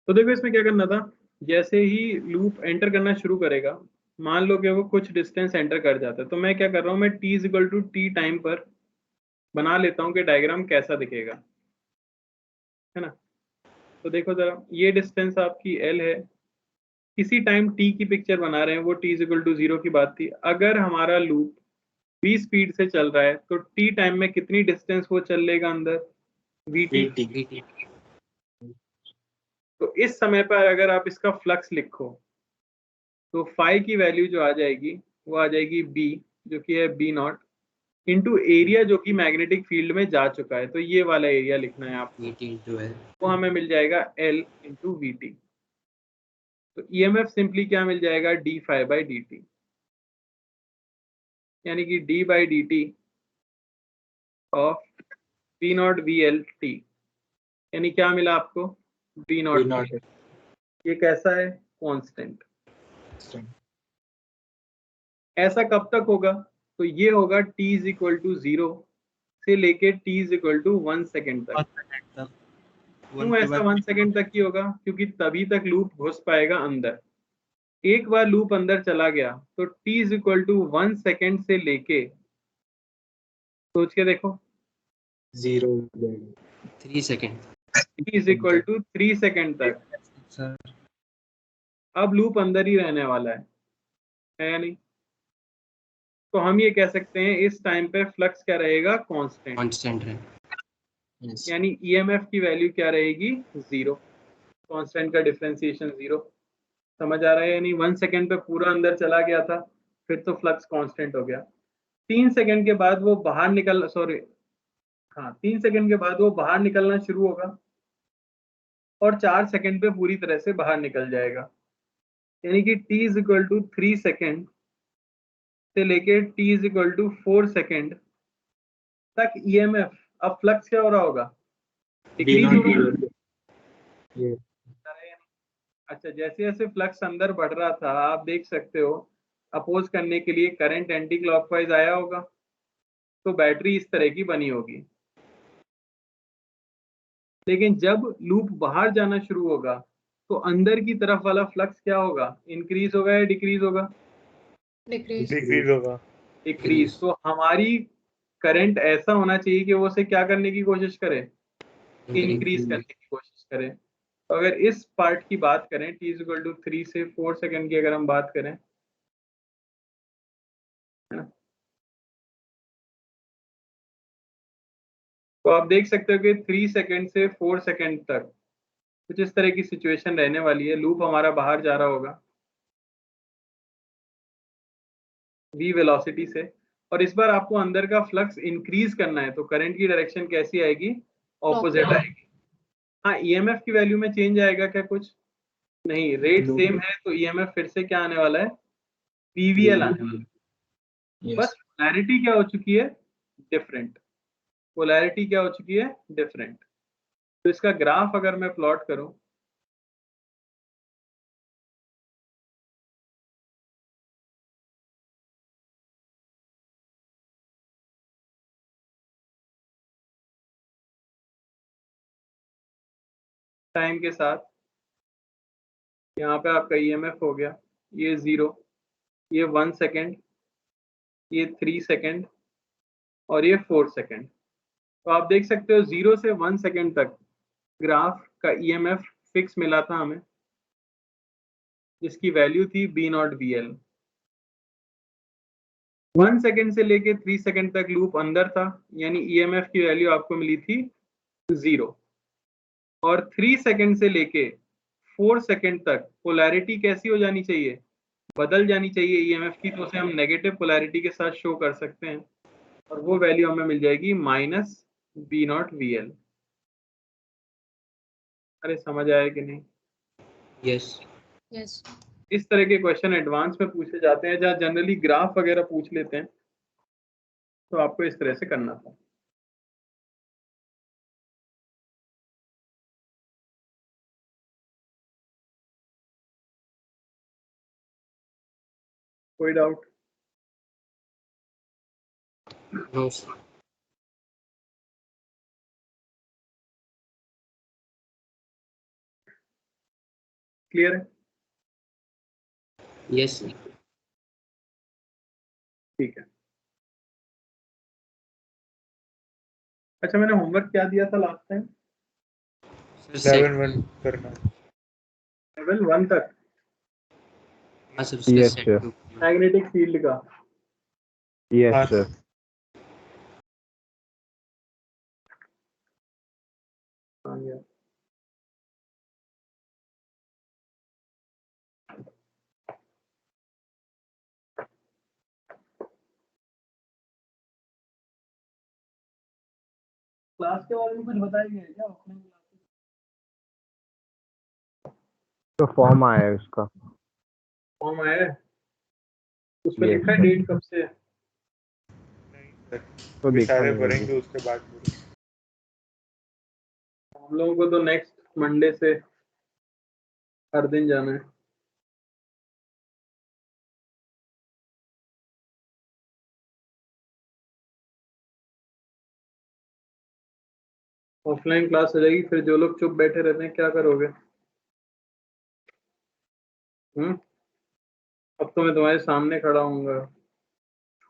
Speaker 2: तो देखो इसमें क्या करना था, जैसे ही लूप एंटर करना शुरू करेगा, मान लो कि वो कुछ डिस्टेंस एंटर कर जाता है, तो मैं क्या कर रहा हूँ, मैं t equal to t time पर बना लेता हूँ कि डायग्राम कैसा दिखेगा, है ना। तो देखो जरा, ये डिस्टेंस आपकी l है, किसी टाइम t की पिक्चर बना रहे हैं, वो t इक्वल टू 0 की बात थी। अगर हमारा लूप v स्पीड से चल रहा है तो t टाइम में कितनी डिस्टेंस वो चल लेगा अंदर, vt। तो इस समय पर अगर आप इसका फ्लक्स लिखो तो फाई की वैल्यू जो आ जाएगी वो आ जाएगी b, जो कि है b नॉट इंटू एरिया जो कि मैग्नेटिक फील्ड में जा चुका है, तो ये वाला एरिया लिखना है आपको,
Speaker 6: VT इंटू एल।
Speaker 2: वो हमें मिल जाएगा l इंटू वी टी। तो ईएमएफ सिंपली क्या मिल जाएगा, d phi by d t, यानी कि d by d t of v naught v l t, यानी क्या मिला आपको, v नॉट। ये कैसा है, कांस्टेंट। ऐसा कब तक होगा, तो ये होगा t इज इक्वल टू 0 से लेके t is equal to 1 second तक। क्यों ऐसा 1 सेकेंड तक ही होगा, क्योंकि तभी तक लूप घुस पाएगा अंदर। एक बार लूप अंदर चला गया तो t is equal to 1 second से लेके, सोच के देखो,
Speaker 6: 3 second.
Speaker 2: t is equal to 3 second तक
Speaker 5: सर
Speaker 2: अब लूप अंदर ही रहने वाला है या नहीं। तो हम ये कह सकते हैं इस टाइम पे फ्लक्स क्या रहेगा, कांस्टेंट,
Speaker 6: कांस्टेंट है।
Speaker 2: यानी ईएमएफ की वैल्यू क्या रहेगी, 0। कांस्टेंट का डिफरेंशिएशन 0। समझ आ रहा है, यानी 1 सेकेंड पे पूरा अंदर चला गया था, फिर तो फ्लक्स कांस्टेंट हो गया। 3 सेकेंड के बाद वो बाहर निकल, सॉरी हाँ 3 सेकेंड के बाद वो बाहर निकलना शुरू होगा और 4 सेकेंड पे पूरी तरह से बाहर निकल जाएगा, यानी कि t is equal to 3 second से लेके t is equal to 4 second तक ईएमएफ, अब फ्लक्स क्या हो रहा होगा, डिक्रीज होगा। अच्छा, जैसे जैसे फ्लक्स अंदर बढ़ रहा था, आप देख सकते हो अपोज करने के लिए करंट एंटी क्लॉकवाइज आया होगा, तो बैटरी इस तरह की बनी होगी। लेकिन जब लूप बाहर जाना शुरू होगा तो अंदर की तरफ वाला फ्लक्स क्या होगा, इंक्रीज होगा या डिक्रीज होगा,
Speaker 3: डिक्रीज होगा।
Speaker 2: डिक्रीज। तो हमारी करंट ऐसा होना चाहिए कि वो उसे क्या करने की कोशिश करे, इंक्रीज करने की कोशिश करे। तो अगर इस पार्ट की बात करें, t इज इक्वल टू 3 से 4 सेकेंड की अगर हम बात करें, है ना, तो आप देख सकते हो कि 3 सेकेंड से 4 सेकेंड तक कुछ इस तरह की सिचुएशन रहने वाली है। लूप हमारा बाहर जा रहा होगा v वेलोसिटी से, और इस बार आपको अंदर का फ्लक्स इंक्रीज करना है, तो करंट की डायरेक्शन कैसी आएगी, ऑपोजिट आएगी। हाँ, ईएमएफ की वैल्यू में चेंज आएगा क्या, कुछ नहीं, रेट सेम है, तो ईएमएफ फिर से क्या आने वाला है, पीवीएल आने वाला है। बस पोलैरिटी क्या हो चुकी है, डिफरेंट। पोलैरिटी क्या हो चुकी है, डिफरेंट। तो इसका ग्राफ अगर मैं प्लॉट करूं, टाइम के साथ, यहाँ पे आपका ईएमएफ हो गया ये 0, ये 1 सेकेंड, ये 3 सेकेंड और ये 4 सेकेंड। तो आप देख सकते हो 0 से 1 सेकेंड तक ग्राफ का ईएमएफ फिक्स मिला था हमें, जिसकी वैल्यू थी b naught b l. 1 second से लेके 3 सेकेंड तक लूप अंदर था, यानी ईएमएफ की वैल्यू आपको मिली थी 0। और 3 सेकेंड से लेके 4 सेकेंड तक पोलैरिटी कैसी हो जानी चाहिए, बदल जानी चाहिए ईएमएफ की, तो उसे हम नेगेटिव पोलैरिटी के साथ शो कर सकते हैं, और वो वैल्यू हमें मिल जाएगी minus b naught v l. अरे समझ आया कि नहीं?
Speaker 6: यस।
Speaker 2: इस तरह के क्वेश्चन एडवांस में पूछे जाते हैं, जहाँ जनरली ग्राफ वगैरह पूछ लेते हैं, तो आपको इस तरह से करना था। कोई डाउट?
Speaker 6: No, sir.
Speaker 2: क्लियर है?
Speaker 6: Yes, sir.
Speaker 2: ठीक है। अच्छा, मैंने होमवर्क क्या दिया था लास्ट टाइम?
Speaker 6: Sir,
Speaker 3: लेवल 1 करना है।
Speaker 2: लेवल 1 तक
Speaker 6: हाँ सर, उसका
Speaker 9: Yes,
Speaker 6: set
Speaker 9: sir.
Speaker 6: 2
Speaker 2: magnetic field का।
Speaker 9: Yes,
Speaker 3: हाँ,
Speaker 9: sir.
Speaker 2: हाँ यार, क्लास के बारे में कुछ बताया गया है क्या अपने क्लास?
Speaker 9: तो फॉर्म आया है उसका।
Speaker 2: फॉर्म आया है, उसमें
Speaker 9: Yes,
Speaker 2: लिखा है
Speaker 9: sir.
Speaker 2: डेट कब से है?
Speaker 3: नहीं सर,
Speaker 9: तो
Speaker 3: अभी
Speaker 9: देखा
Speaker 3: सारे
Speaker 9: नहीं मैंने।
Speaker 3: भरेंगे उसके बाद बोलेंगे।
Speaker 2: हम लोगों को तो नेक्स्ट मंडे से हर दिन जाना है। ऑफलाइन क्लास हो जाएगी, फिर जो लोग चुप बैठे रहते हैं क्या करोगे? अब तो मैं तुम्हारे सामने खड़ा हूँगा,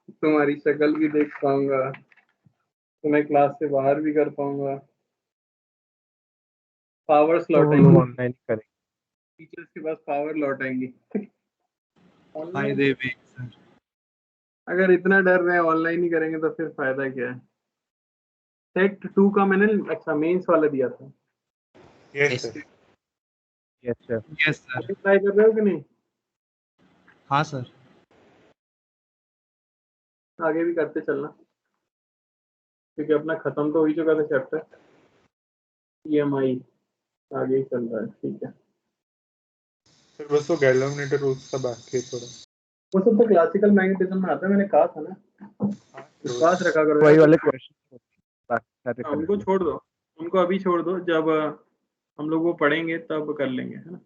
Speaker 2: तुम्हारी शक्ल भी देख पाऊंगा, तुम्हें क्लास से बाहर भी कर पाऊंगा। पावर्स
Speaker 9: तो वो लोग
Speaker 2: लौटाएंगे,
Speaker 9: ऑनलाइन करेंगे।
Speaker 2: टीचर्स के पास पावर लौटाएंगी। ऑनलाइन
Speaker 5: फायदे भी सर।
Speaker 2: अगर इतना डर रहे हैं ऑनलाइन ही करेंगे तो फिर फायदा क्या है? सेट 2 का मैंने अच्छा मेंस वाला दिया था।
Speaker 3: Yes
Speaker 6: Yes,
Speaker 3: sir.
Speaker 9: Yes, sir.
Speaker 5: Yes sir.
Speaker 2: आगे ट्राई कर रहे हो कि नहीं?
Speaker 5: हाँ सर।
Speaker 2: आगे भी करते चलना, क्योंकि अपना खत्म तो हो ही चुका था चैप्टर। EMI आगे ही चल रहा है, ठीक है।
Speaker 3: सर बस वो गैल्वेनोमीटर रूल्स का बाकी है थोड़ा।
Speaker 2: वो सब तो क्लासिकल मैग्नेटिज्म में आता है, मैंने कहा था ना,
Speaker 3: हाँ,
Speaker 2: विश्वास रखा करो
Speaker 9: वही
Speaker 2: यार।
Speaker 9: वाले क्वेश्चन बाकी सारे
Speaker 2: हाँ, उनको
Speaker 9: करेंगे।
Speaker 2: छोड़ दो, उनको अभी छोड़ दो, जब हम लोग वो पढ़ेंगे तब कर लेंगे, है ना।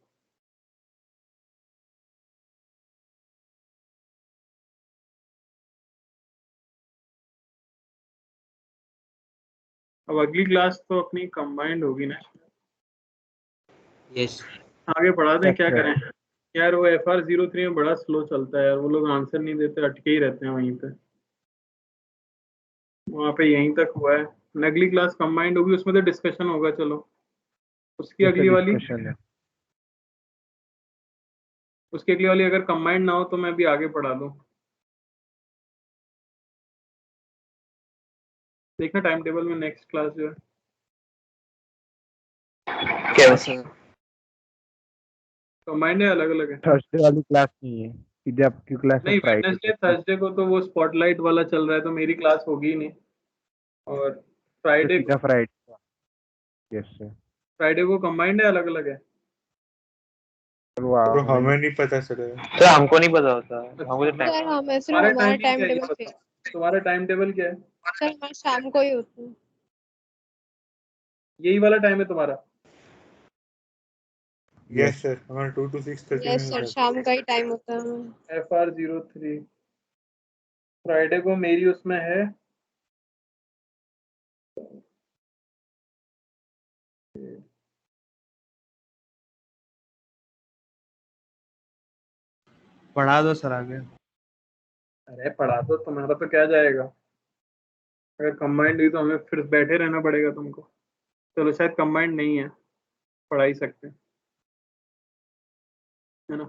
Speaker 2: अब अगली क्लास तो अपनी कंबाइंड होगी ना।
Speaker 6: yes.
Speaker 2: आगे बढ़ा दें,
Speaker 9: Yes,
Speaker 2: क्या
Speaker 9: sir.
Speaker 2: करें यार? वो FR03 में बड़ा स्लो चलता है यार, वो लोग आंसर नहीं देते, अटके ही रहते हैं वहीं पे। वहाँ पे यहीं तक हुआ है। अगली क्लास कंबाइंड होगी, उसमें तो डिस्कशन होगा। चलो उसकी
Speaker 9: जैसे
Speaker 2: अगली वाली,
Speaker 9: डिस्कशन है।
Speaker 2: उसकी अगली वाली अगर कंबाइंड ना हो तो मैं भी आगे पढ़ा दूँ। देखना टाइम टेबल में नेक्स्ट क्लास जो है
Speaker 1: क्या सर?
Speaker 2: कंबाइंड है, अलग अलग है।
Speaker 9: थर्सडे वाली क्लास नहीं है, सीधे आपकी क्लास है
Speaker 2: नहीं,
Speaker 9: फ्राइडे
Speaker 2: वेडनेसडे
Speaker 9: को।
Speaker 2: थर्सडे को तो वो स्पॉटलाइट वाला चल रहा है, तो मेरी क्लास होगी ही नहीं। और
Speaker 9: तो
Speaker 2: फ्राइडे
Speaker 9: सीधा फ्राइडे। Yes sir.
Speaker 2: फ्राइडे को कंबाइंड है, अलग अलग है।
Speaker 3: तो हमें नहीं पता चलेगा।
Speaker 1: सर हमको नहीं पता होता, हमको तो
Speaker 7: सर
Speaker 1: टाइम।
Speaker 7: हमें सिर्फ
Speaker 2: तुम्हारा
Speaker 7: हमारा
Speaker 2: टाइम
Speaker 7: टाइम
Speaker 2: क्या है ये
Speaker 7: टेबल पे।
Speaker 2: बताओ? तुम्हारा टाइम टेबल क्या है?
Speaker 7: सर हमारा शाम को ही होता है।
Speaker 2: यही वाला टाइम है तुम्हारा?
Speaker 3: यस सर, हमारा 2 to 6:30 में
Speaker 7: यस
Speaker 3: हो
Speaker 7: सर,
Speaker 3: जाता
Speaker 7: शाम का ही टाइम होता है हमारा।
Speaker 2: FR03 फ्राइडे को मेरी उसमें है।
Speaker 5: पढ़ा दो सर आगे।
Speaker 2: अरे पढ़ा दो, तुम्हारा तो क्या जाएगा? अगर कंबाइंड हुई तो हमें फिर बैठे रहना पड़ेगा तुमको। चलो शायद कंबाइंड नहीं है, पढ़ा ही सकते हैं, है ना।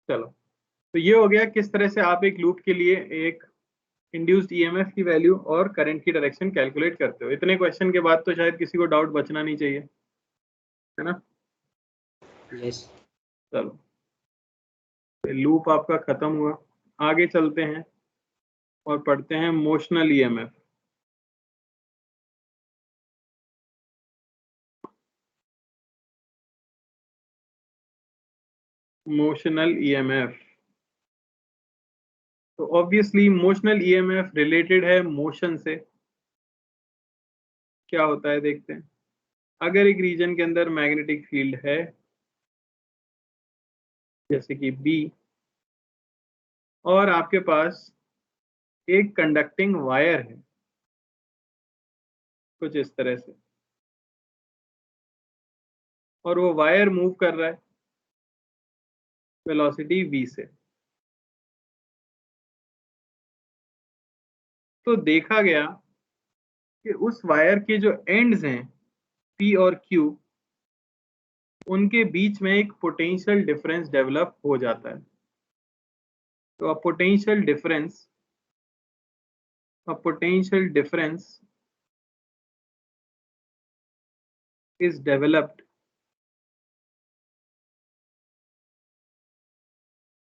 Speaker 2: चलो, तो ये हो गया किस तरह से आप एक लूप के लिए एक इंड्यूस्ड EMF की वैल्यू और करंट की डायरेक्शन कैलकुलेट करते हो। इतने क्वेश्चन के बाद तो शायद किसी को डाउट बचना नहीं चाहिए, है ना।
Speaker 6: Yes.
Speaker 2: चलो, लूप आपका खत्म हुआ, आगे चलते हैं और पढ़ते हैं मोशनल EMF। मोशनल EMF, तो ऑब्वियसली मोशनल EMF रिलेटेड है मोशन से। क्या होता है देखते हैं। अगर एक रीजन के अंदर मैग्नेटिक फील्ड है, जैसे कि B, और आपके पास एक कंडक्टिंग वायर है कुछ इस तरह से, और वो वायर मूव कर रहा है वेलोसिटी v से। तो देखा गया कि उस वायर के जो एंड्स हैं p और q, उनके बीच में एक पोटेंशियल डिफरेंस डेवलप हो जाता है। तो a potential difference is developed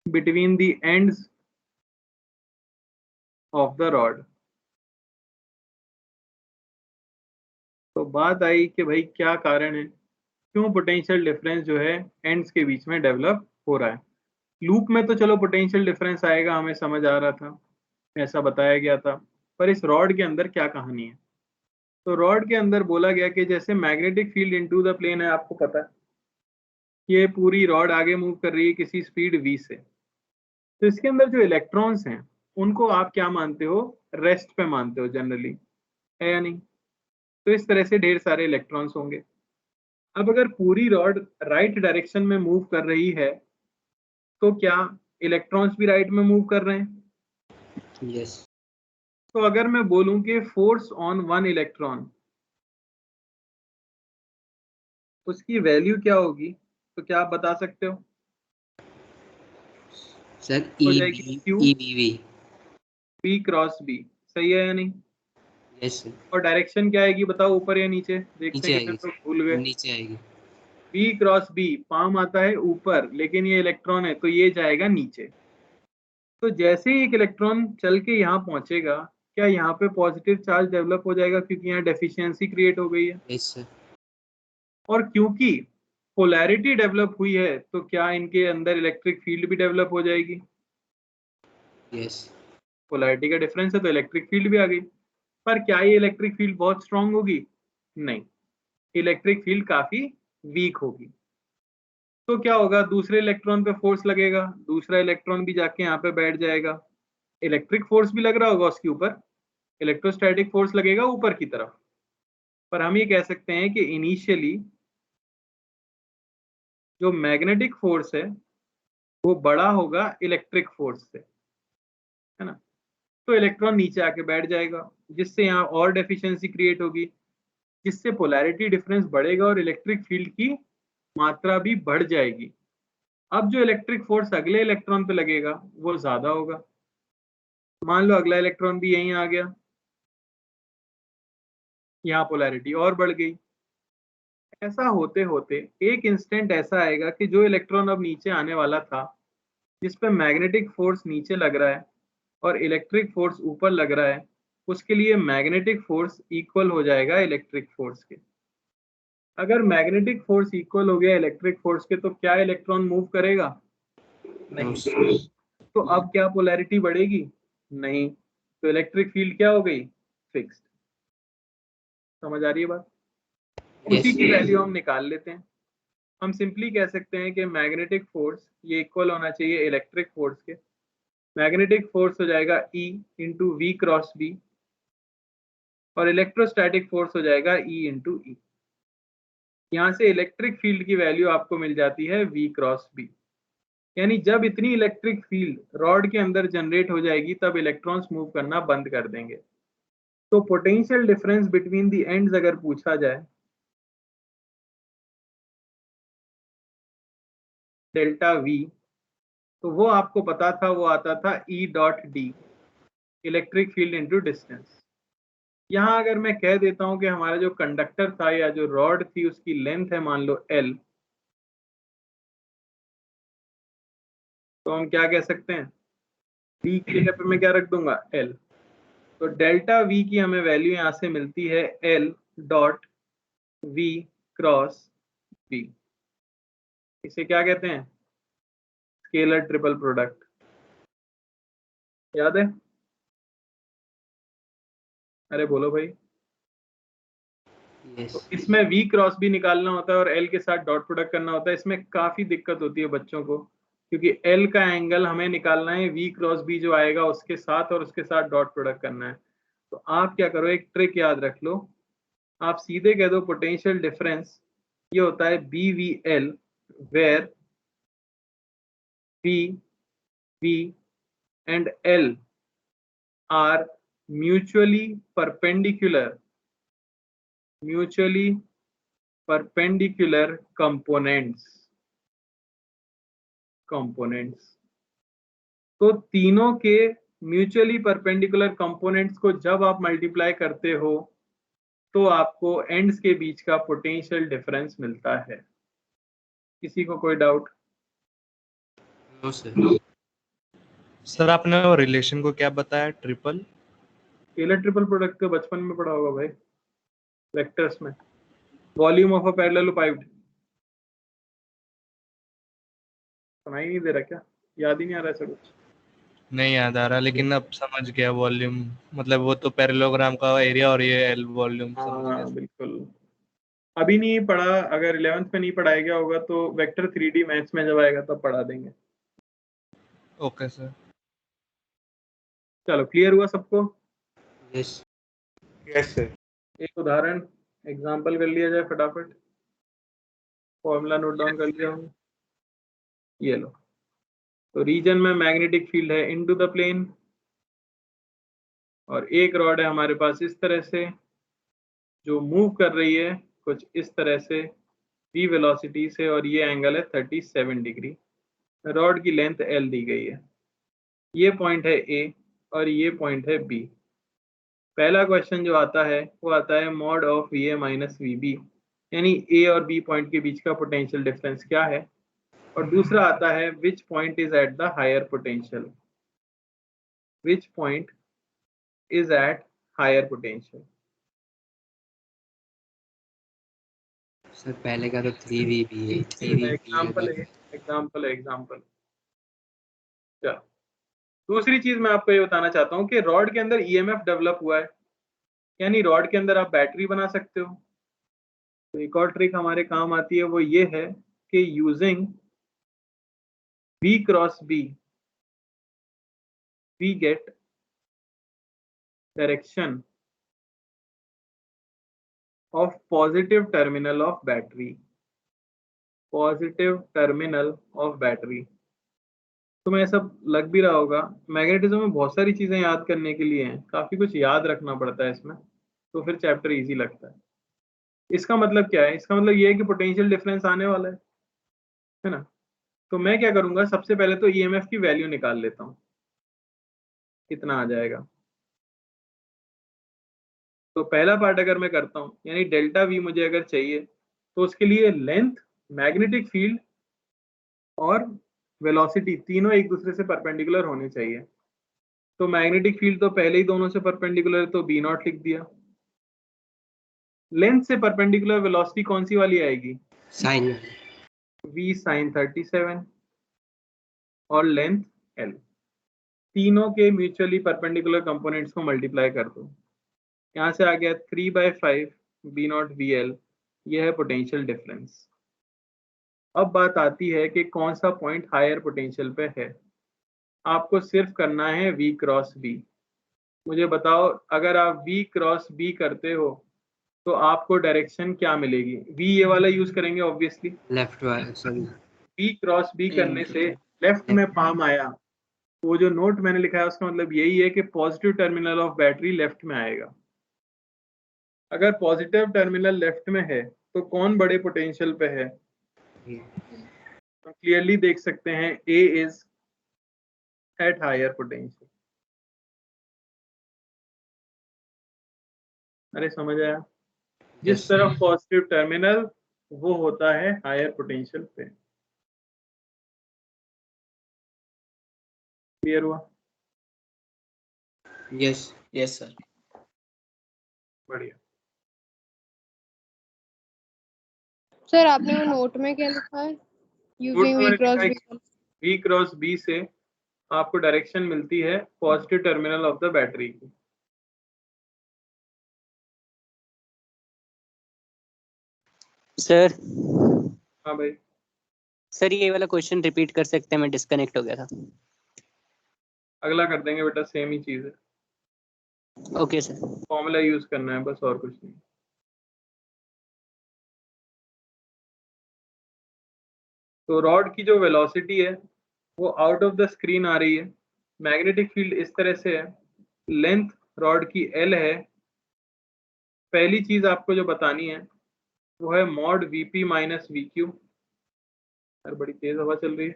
Speaker 2: between the ends of the rod। तो बात आई कि भाई क्या कारण है, क्यों पोटेंशियल डिफरेंस जो है एंड्स के बीच में डेवलप हो रहा है। लूप में तो चलो पोटेंशियल डिफरेंस आएगा, हमें समझ आ रहा था, ऐसा बताया गया था, पर इस रॉड के अंदर क्या कहानी है। तो रॉड के अंदर बोला गया कि जैसे magnetic field into the plane है, आपको पता है ये पूरी रॉड आगे मूव कर रही है किसी स्पीड v से, तो इसके अंदर जो इलेक्ट्रॉन्स हैं उनको आप क्या मानते हो, रेस्ट पे मानते हो जनरली, है या नहीं। तो इस तरह से ढेर सारे इलेक्ट्रॉन्स होंगे। अब अगर पूरी रॉड राइट डायरेक्शन में मूव कर रही है तो क्या इलेक्ट्रॉन्स भी राइट में मूव कर रहे हैं?
Speaker 6: यस।
Speaker 2: तो अगर मैं बोलूं कि फोर्स ऑन वन इलेक्ट्रॉन, उसकी वैल्यू क्या होगी, तो क्या आप बता सकते हो?
Speaker 6: सर
Speaker 2: हो जाएगी Q
Speaker 6: EBV।
Speaker 2: P cross B, सही है या नहीं?
Speaker 6: Yes sir.
Speaker 2: और डायरेक्शन क्या आएगी बताओ, ऊपर या नीचे? देखते
Speaker 6: नीचे
Speaker 2: हैं
Speaker 6: आएगी
Speaker 2: कितने तो भूल गए।
Speaker 6: नीचे आएगी।
Speaker 2: P क्रॉस B, पाम आता है ऊपर लेकिन ये इलेक्ट्रॉन है तो ये जाएगा नीचे। तो जैसे ही एक इलेक्ट्रॉन चल के यहाँ पहुंचेगा, क्या यहाँ पे पॉजिटिव चार्ज डेवलप हो जाएगा, क्योंकि यहाँ डेफिशिएंसी क्रिएट हो गई है।
Speaker 6: Yes sir.
Speaker 2: और क्योंकि पोलैरिटी डेवलप हुई है तो क्या इनके अंदर इलेक्ट्रिक फील्ड भी डेवलप हो जाएगी।
Speaker 6: यस।
Speaker 2: पोलैरिटी का डिफरेंस है तो इलेक्ट्रिक फील्ड भी आ गई। पर क्या ये इलेक्ट्रिक फील्ड बहुत स्ट्रांग होगी? नहीं, इलेक्ट्रिक फील्ड काफी वीक होगी। तो क्या होगा, दूसरे इलेक्ट्रॉन पे फोर्स लगेगा, दूसरा इलेक्ट्रॉन भी जाके यहाँ पे बैठ जाएगा, इलेक्ट्रिक फोर्स भी लग रहा होगा उसके ऊपर, इलेक्ट्रोस्टैटिक फोर्स लगेगा ऊपर की तरफ। पर हम ये कह सकते हैं कि इनिशियली जो मैग्नेटिक फोर्स है वो बड़ा होगा इलेक्ट्रिक फोर्स से, है ना। तो इलेक्ट्रॉन नीचे आके बैठ जाएगा, जिससे यहाँ और डेफिशिएंसी क्रिएट होगी, जिससे पोलैरिटी डिफरेंस बढ़ेगा और इलेक्ट्रिक फील्ड की मात्रा भी बढ़ जाएगी। अब जो इलेक्ट्रिक फोर्स अगले इलेक्ट्रॉन पे लगेगा वो ज्यादा होगा। मान लो अगला इलेक्ट्रॉन भी यहीं आ गया, यहाँ पोलैरिटी और बढ़ गई। ऐसा होते होते एक इंस्टेंट ऐसा आएगा कि जो इलेक्ट्रॉन अब नीचे आने वाला था, जिस पे मैग्नेटिक फोर्स नीचे लग रहा है और इलेक्ट्रिक फोर्स ऊपर लग रहा है, उसके लिए मैग्नेटिक फोर्स इक्वल हो जाएगा इलेक्ट्रिक फोर्स के। अगर मैग्नेटिक फोर्स इक्वल हो गया इलेक्ट्रिक फोर्स के, तो क्या इलेक्ट्रॉन मूव करेगा? नहीं। तो अब क्या पोलैरिटी बढ़ेगी? नहीं। तो इलेक्ट्रिक फील्ड क्या हो गई? फिक्स्ड। समझ आ रही है बात? उसी की वैल्यू हम निकाल लेते हैं। हम सिंपली कह सकते हैं कि मैग्नेटिक फोर्स ये इक्वल होना चाहिए इलेक्ट्रिक फोर्स के। मैग्नेटिक फोर्स हो जाएगा E इंटू वी क्रॉस बी, और इलेक्ट्रोस्टैटिक फोर्स हो जाएगा E इंटू ई। यहाँ से इलेक्ट्रिक फील्ड की वैल्यू आपको मिल जाती है V क्रॉस बी। यानी जब इतनी इलेक्ट्रिक फील्ड रॉड के अंदर जनरेट हो जाएगी तब इलेक्ट्रॉन्स मूव करना बंद कर देंगे। तो potential difference between the ends अगर पूछा जाए, डेल्टा V, तो वो आपको पता था, वो आता था E dot D, electric field into distance. यहाँ अगर मैं कह देता हूं कि हमारा जो कंडक्टर था या जो रॉड थी उसकी लेंथ है मान लो L, तो हम क्या कह सकते हैं, V की जगह पे मैं क्या रख दूंगा? L। तो डेल्टा V की हमें वैल्यू यहाँ से मिलती है L dot V cross B। इसे क्या कहते हैं? Scalar triple product. याद है? अरे बोलो भाई।
Speaker 6: यस।
Speaker 2: तो इसमें V क्रॉस B निकालना होता है और L के साथ डॉट प्रोडक्ट करना होता है। इसमें काफी दिक्कत होती है बच्चों को क्योंकि एल का एंगल हमें निकालना है वी क्रॉस बी जो आएगा उसके साथ, और उसके साथ डॉट प्रोडक्ट करना है। तो आप क्या करो, एक ट्रिक याद रख लो, आप सीधे कह दो पोटेंशियल डिफरेंस ये होता है b v l, where b v and l are mutually perpendicular components। तो तीनों के म्यूचुअली परपेंडिकुलर कंपोनेंट्स को जब आप मल्टीप्लाई करते हो तो आपको एंड्स के बीच का पोटेंशियल डिफरेंस मिलता है। किसी को कोई डाउट?
Speaker 6: No sir.
Speaker 5: सर आपने वो रिलेशन को क्या बताया, ट्रिपल?
Speaker 2: टेलर ट्रिपल प्रोडक्ट तो बचपन में पढ़ा होगा भाई, वेक्टर्स में, वॉल्यूम ऑफ अ पैरेललोपाइड। सुनाई नहीं दे रहा क्या? याद ही नहीं आ रहा ऐसा कुछ?
Speaker 5: नहीं याद आ रहा, लेकिन अब समझ गया। वॉल्यूम मतलब वो तो पैरेललोग्राम का एरिया और ये एल वॉल्यूम, समझ गया।
Speaker 2: हाँ बिल्कुल। अभी नहीं पढ़ा, अगर 11th में नहीं पढ़ाया गया होगा तो वेक्टर 3D मैथ्स में जब आएगा तब पढ़ा देंगे।
Speaker 5: Okay sir.
Speaker 2: चलो, क्लियर हुआ सबको?
Speaker 6: यस।
Speaker 3: Yes sir.
Speaker 2: एक उदाहरण एग्जांपल कर लिया जाए फटाफट, फॉर्मूला नोट डाउन कर लिया हो। ये लो, तो रीजन में मैग्नेटिक फील्ड है इनटू द प्लेन, और एक रॉड है हमारे पास इस तरह से जो मूव कर रही है कुछ इस तरह से v वेलोसिटी से, और ये एंगल है 37 डिग्री। रॉड की लेंथ l दी गई है, ये पॉइंट है a और ये पॉइंट है b। पहला क्वेश्चन जो आता है वो आता है mod of va minus vb, यानी a और b पॉइंट के बीच का पोटेंशियल डिफरेंस क्या है। और दूसरा आता है which point is at the higher potential, which point is at higher potential.
Speaker 6: Sir पहले का तो 3VB है, 3VB
Speaker 2: एग्जाम्पल है, एग्जाम्पल। चलो, दूसरी चीज मैं आपको ये बताना चाहता हूँ कि रॉड के अंदर ईएमएफ डेवलप हुआ है, यानी रॉड के अंदर आप बैटरी बना सकते हो। तो एक और ट्रिक हमारे काम आती है, वो ये है कि using B cross B v get direction of positive terminal of battery, positive terminal of battery. तो मैं सब लग भी रहा होगा, मैग्नेटिज्म में बहुत सारी चीजें याद करने के लिए हैं, काफी कुछ याद रखना पड़ता है इसमें, तो फिर चैप्टर इजी लगता है। इसका मतलब क्या है? इसका मतलब ये है कि पोटेंशियल डिफरेंस आने वाला है ना। तो मैं क्या करूंगा, सबसे पहले तो ईएमएफ की वैल्यू निकाल लेता हूँ, कितना आ जाएगा। तो पहला पार्ट अगर मैं करता हूँ, यानी डेल्टा वी मुझे अगर चाहिए, तो उसके लिए लेंथ, मैग्नेटिक फील्ड और वेलोसिटी तीनों एक दूसरे से परपेंडिकुलर होने चाहिए। तो मैग्नेटिक फील्ड तो पहले ही दोनों से परपेंडिकुलर है, तो बी नॉट लिख दिया। लेंथ से परपेंडिकुलर वेलोसिटी कौन सी वाली आएगी?
Speaker 6: साइन
Speaker 2: v sin 37 और लेंथ l, तीनों के म्यूचुअली परपेंडिकुलर कंपोनेंट्स को मल्टीप्लाई कर दो। यहाँ से आ गया 3/5 b नॉट वी एल, यह है पोटेंशियल डिफरेंस। अब बात आती है कि कौन सा पॉइंट हायर पोटेंशियल पे है। आपको सिर्फ करना है v क्रॉस b। मुझे बताओ, अगर आप v क्रॉस b करते हो तो आपको डायरेक्शन क्या मिलेगी? v ये वाला यूज करेंगे ऑब्वियसली,
Speaker 6: लेफ्ट वाला, सॉरी
Speaker 2: v क्रॉस b करने से लेफ्ट में पाम आया, तो वो जो नोट मैंने लिखा है उसका मतलब यही है कि positive terminal of battery left में आएगा। अगर पॉजिटिव टर्मिनल लेफ्ट में है तो कौन बड़े पोटेंशियल पे है? तो क्लियरली देख सकते हैं A is at higher potential. अरे समझ आया? जिस तरफ पॉजिटिव टर्मिनल वो होता है हायर पोटेंशियल पे। क्लियर हुआ?
Speaker 6: यस।
Speaker 8: Yes sir.
Speaker 2: बढ़िया।
Speaker 7: सर आपने वो नोट में क्या लिखा है? Using v cross b.
Speaker 2: V cross B से आपको डायरेक्शन मिलती है positive terminal of the battery की।
Speaker 8: सर
Speaker 2: हाँ भाई,
Speaker 8: सर ये वाला क्वेश्चन रिपीट कर सकते हैं, मैं डिस्कनेक्ट हो गया था।
Speaker 2: अगला कर देंगे बेटा, सेम ही चीज है,
Speaker 8: ओके सर।
Speaker 2: फॉर्मूला यूज करना है बस, और कुछ नहीं। तो रॉड की जो वेलोसिटी है वो आउट ऑफ द स्क्रीन आ रही है, मैग्नेटिक फील्ड इस तरह से है, लेंथ रॉड की L है। पहली चीज आपको जो बतानी है वो है मॉड Vp माइनस VQ, यार बड़ी तेज हवा चल रही है।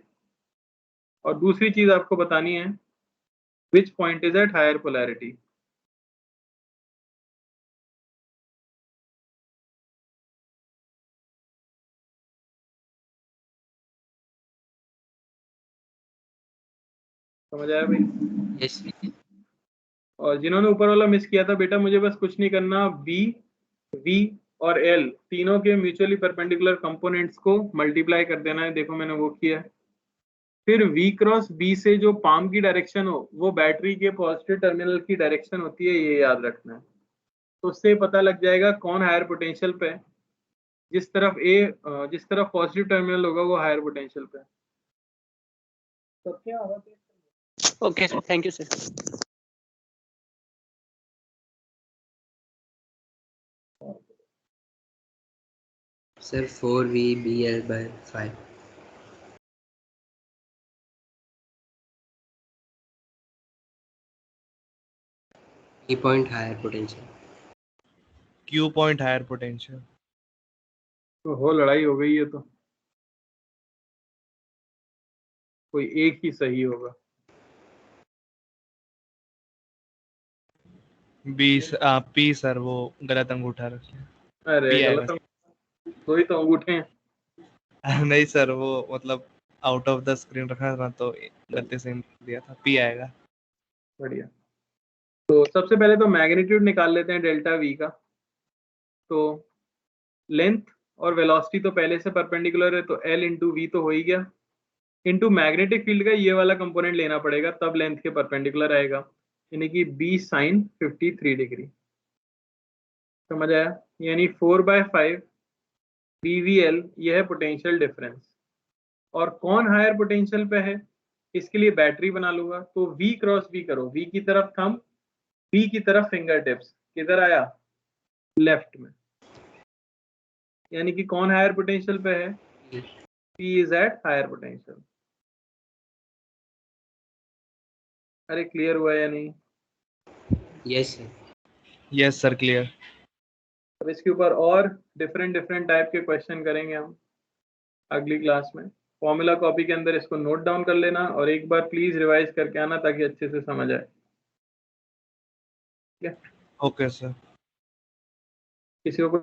Speaker 2: और दूसरी चीज आपको बतानी है which point is at higher polarity. समझ आया भाई?
Speaker 6: यस
Speaker 2: और जिन्होंने ऊपर वाला मिस किया था बेटा, मुझे बस कुछ नहीं करना, V, V और L तीनों के म्यूचुअली परपेंडिकुलर कंपोनेंट्स को मल्टीप्लाई कर देना है। देखो मैंने वो किया है। फिर V क्रॉस B से जो पाम की डायरेक्शन हो वो बैटरी के पॉजिटिव टर्मिनल की डायरेक्शन होती है, ये याद रखना है। तो उससे पता लग जाएगा कौन हायर पोटेंशियल पे है। जिस तरफ पॉजिटिव टर्मिनल होगा वो हायर पोटेंशियल पे है। तो क्या होगा?
Speaker 8: Okay sir, thank you sir.
Speaker 6: Sir 4VBL/5 P point higher potential.
Speaker 5: Q point higher potential.
Speaker 2: तो हो लड़ाई हो गई है, तो कोई एक ही सही होगा।
Speaker 5: P सर, वो गलत अंगूठा रखे।
Speaker 2: अरे
Speaker 5: P
Speaker 2: गलत, दो ही तो अंगूठे हैं।
Speaker 5: नहीं सर, वो मतलब आउट ऑफ द स्क्रीन रखा था तो गलती से दिया था। P आएगा।
Speaker 2: बढ़िया। तो सबसे पहले तो मैग्नीट्यूड निकाल लेते हैं डेल्टा V का। तो लेंथ और वेलोसिटी तो पहले से परपेंडिकुलर है, तो L इंटू V तो हो ही गया, इंटू मैग्नेटिक फील्ड का ये वाला कंपोनेंट लेना पड़ेगा, तब लेंथ के परपेंडिकुलर आएगा, यानी कि B sin 53 डिग्री। समझ आया? यानी 4/5 BVL यह है पोटेंशियल डिफरेंस। और कौन हायर पोटेंशियल पे है, इसके लिए बैटरी बना लूंगा। तो V क्रॉस B करो, V की तरफ थंब, B की तरफ फिंगर टिप्स, किधर आया? लेफ्ट में। यानी कि कौन हायर पोटेंशियल पे है? P is at higher potential. अरे क्लियर हुआ या नहीं?
Speaker 6: Yes sir.
Speaker 5: Yes sir, clear.
Speaker 2: अब इसके ऊपर और डिफरेंट टाइप के क्वेश्चन करेंगे हम अगली क्लास में। फॉर्मूला कॉपी के अंदर इसको नोट डाउन कर लेना और एक बार प्लीज रिवाइज करके आना ताकि अच्छे से समझ आए। ठीक है?
Speaker 5: Okay sir.
Speaker 2: किसी को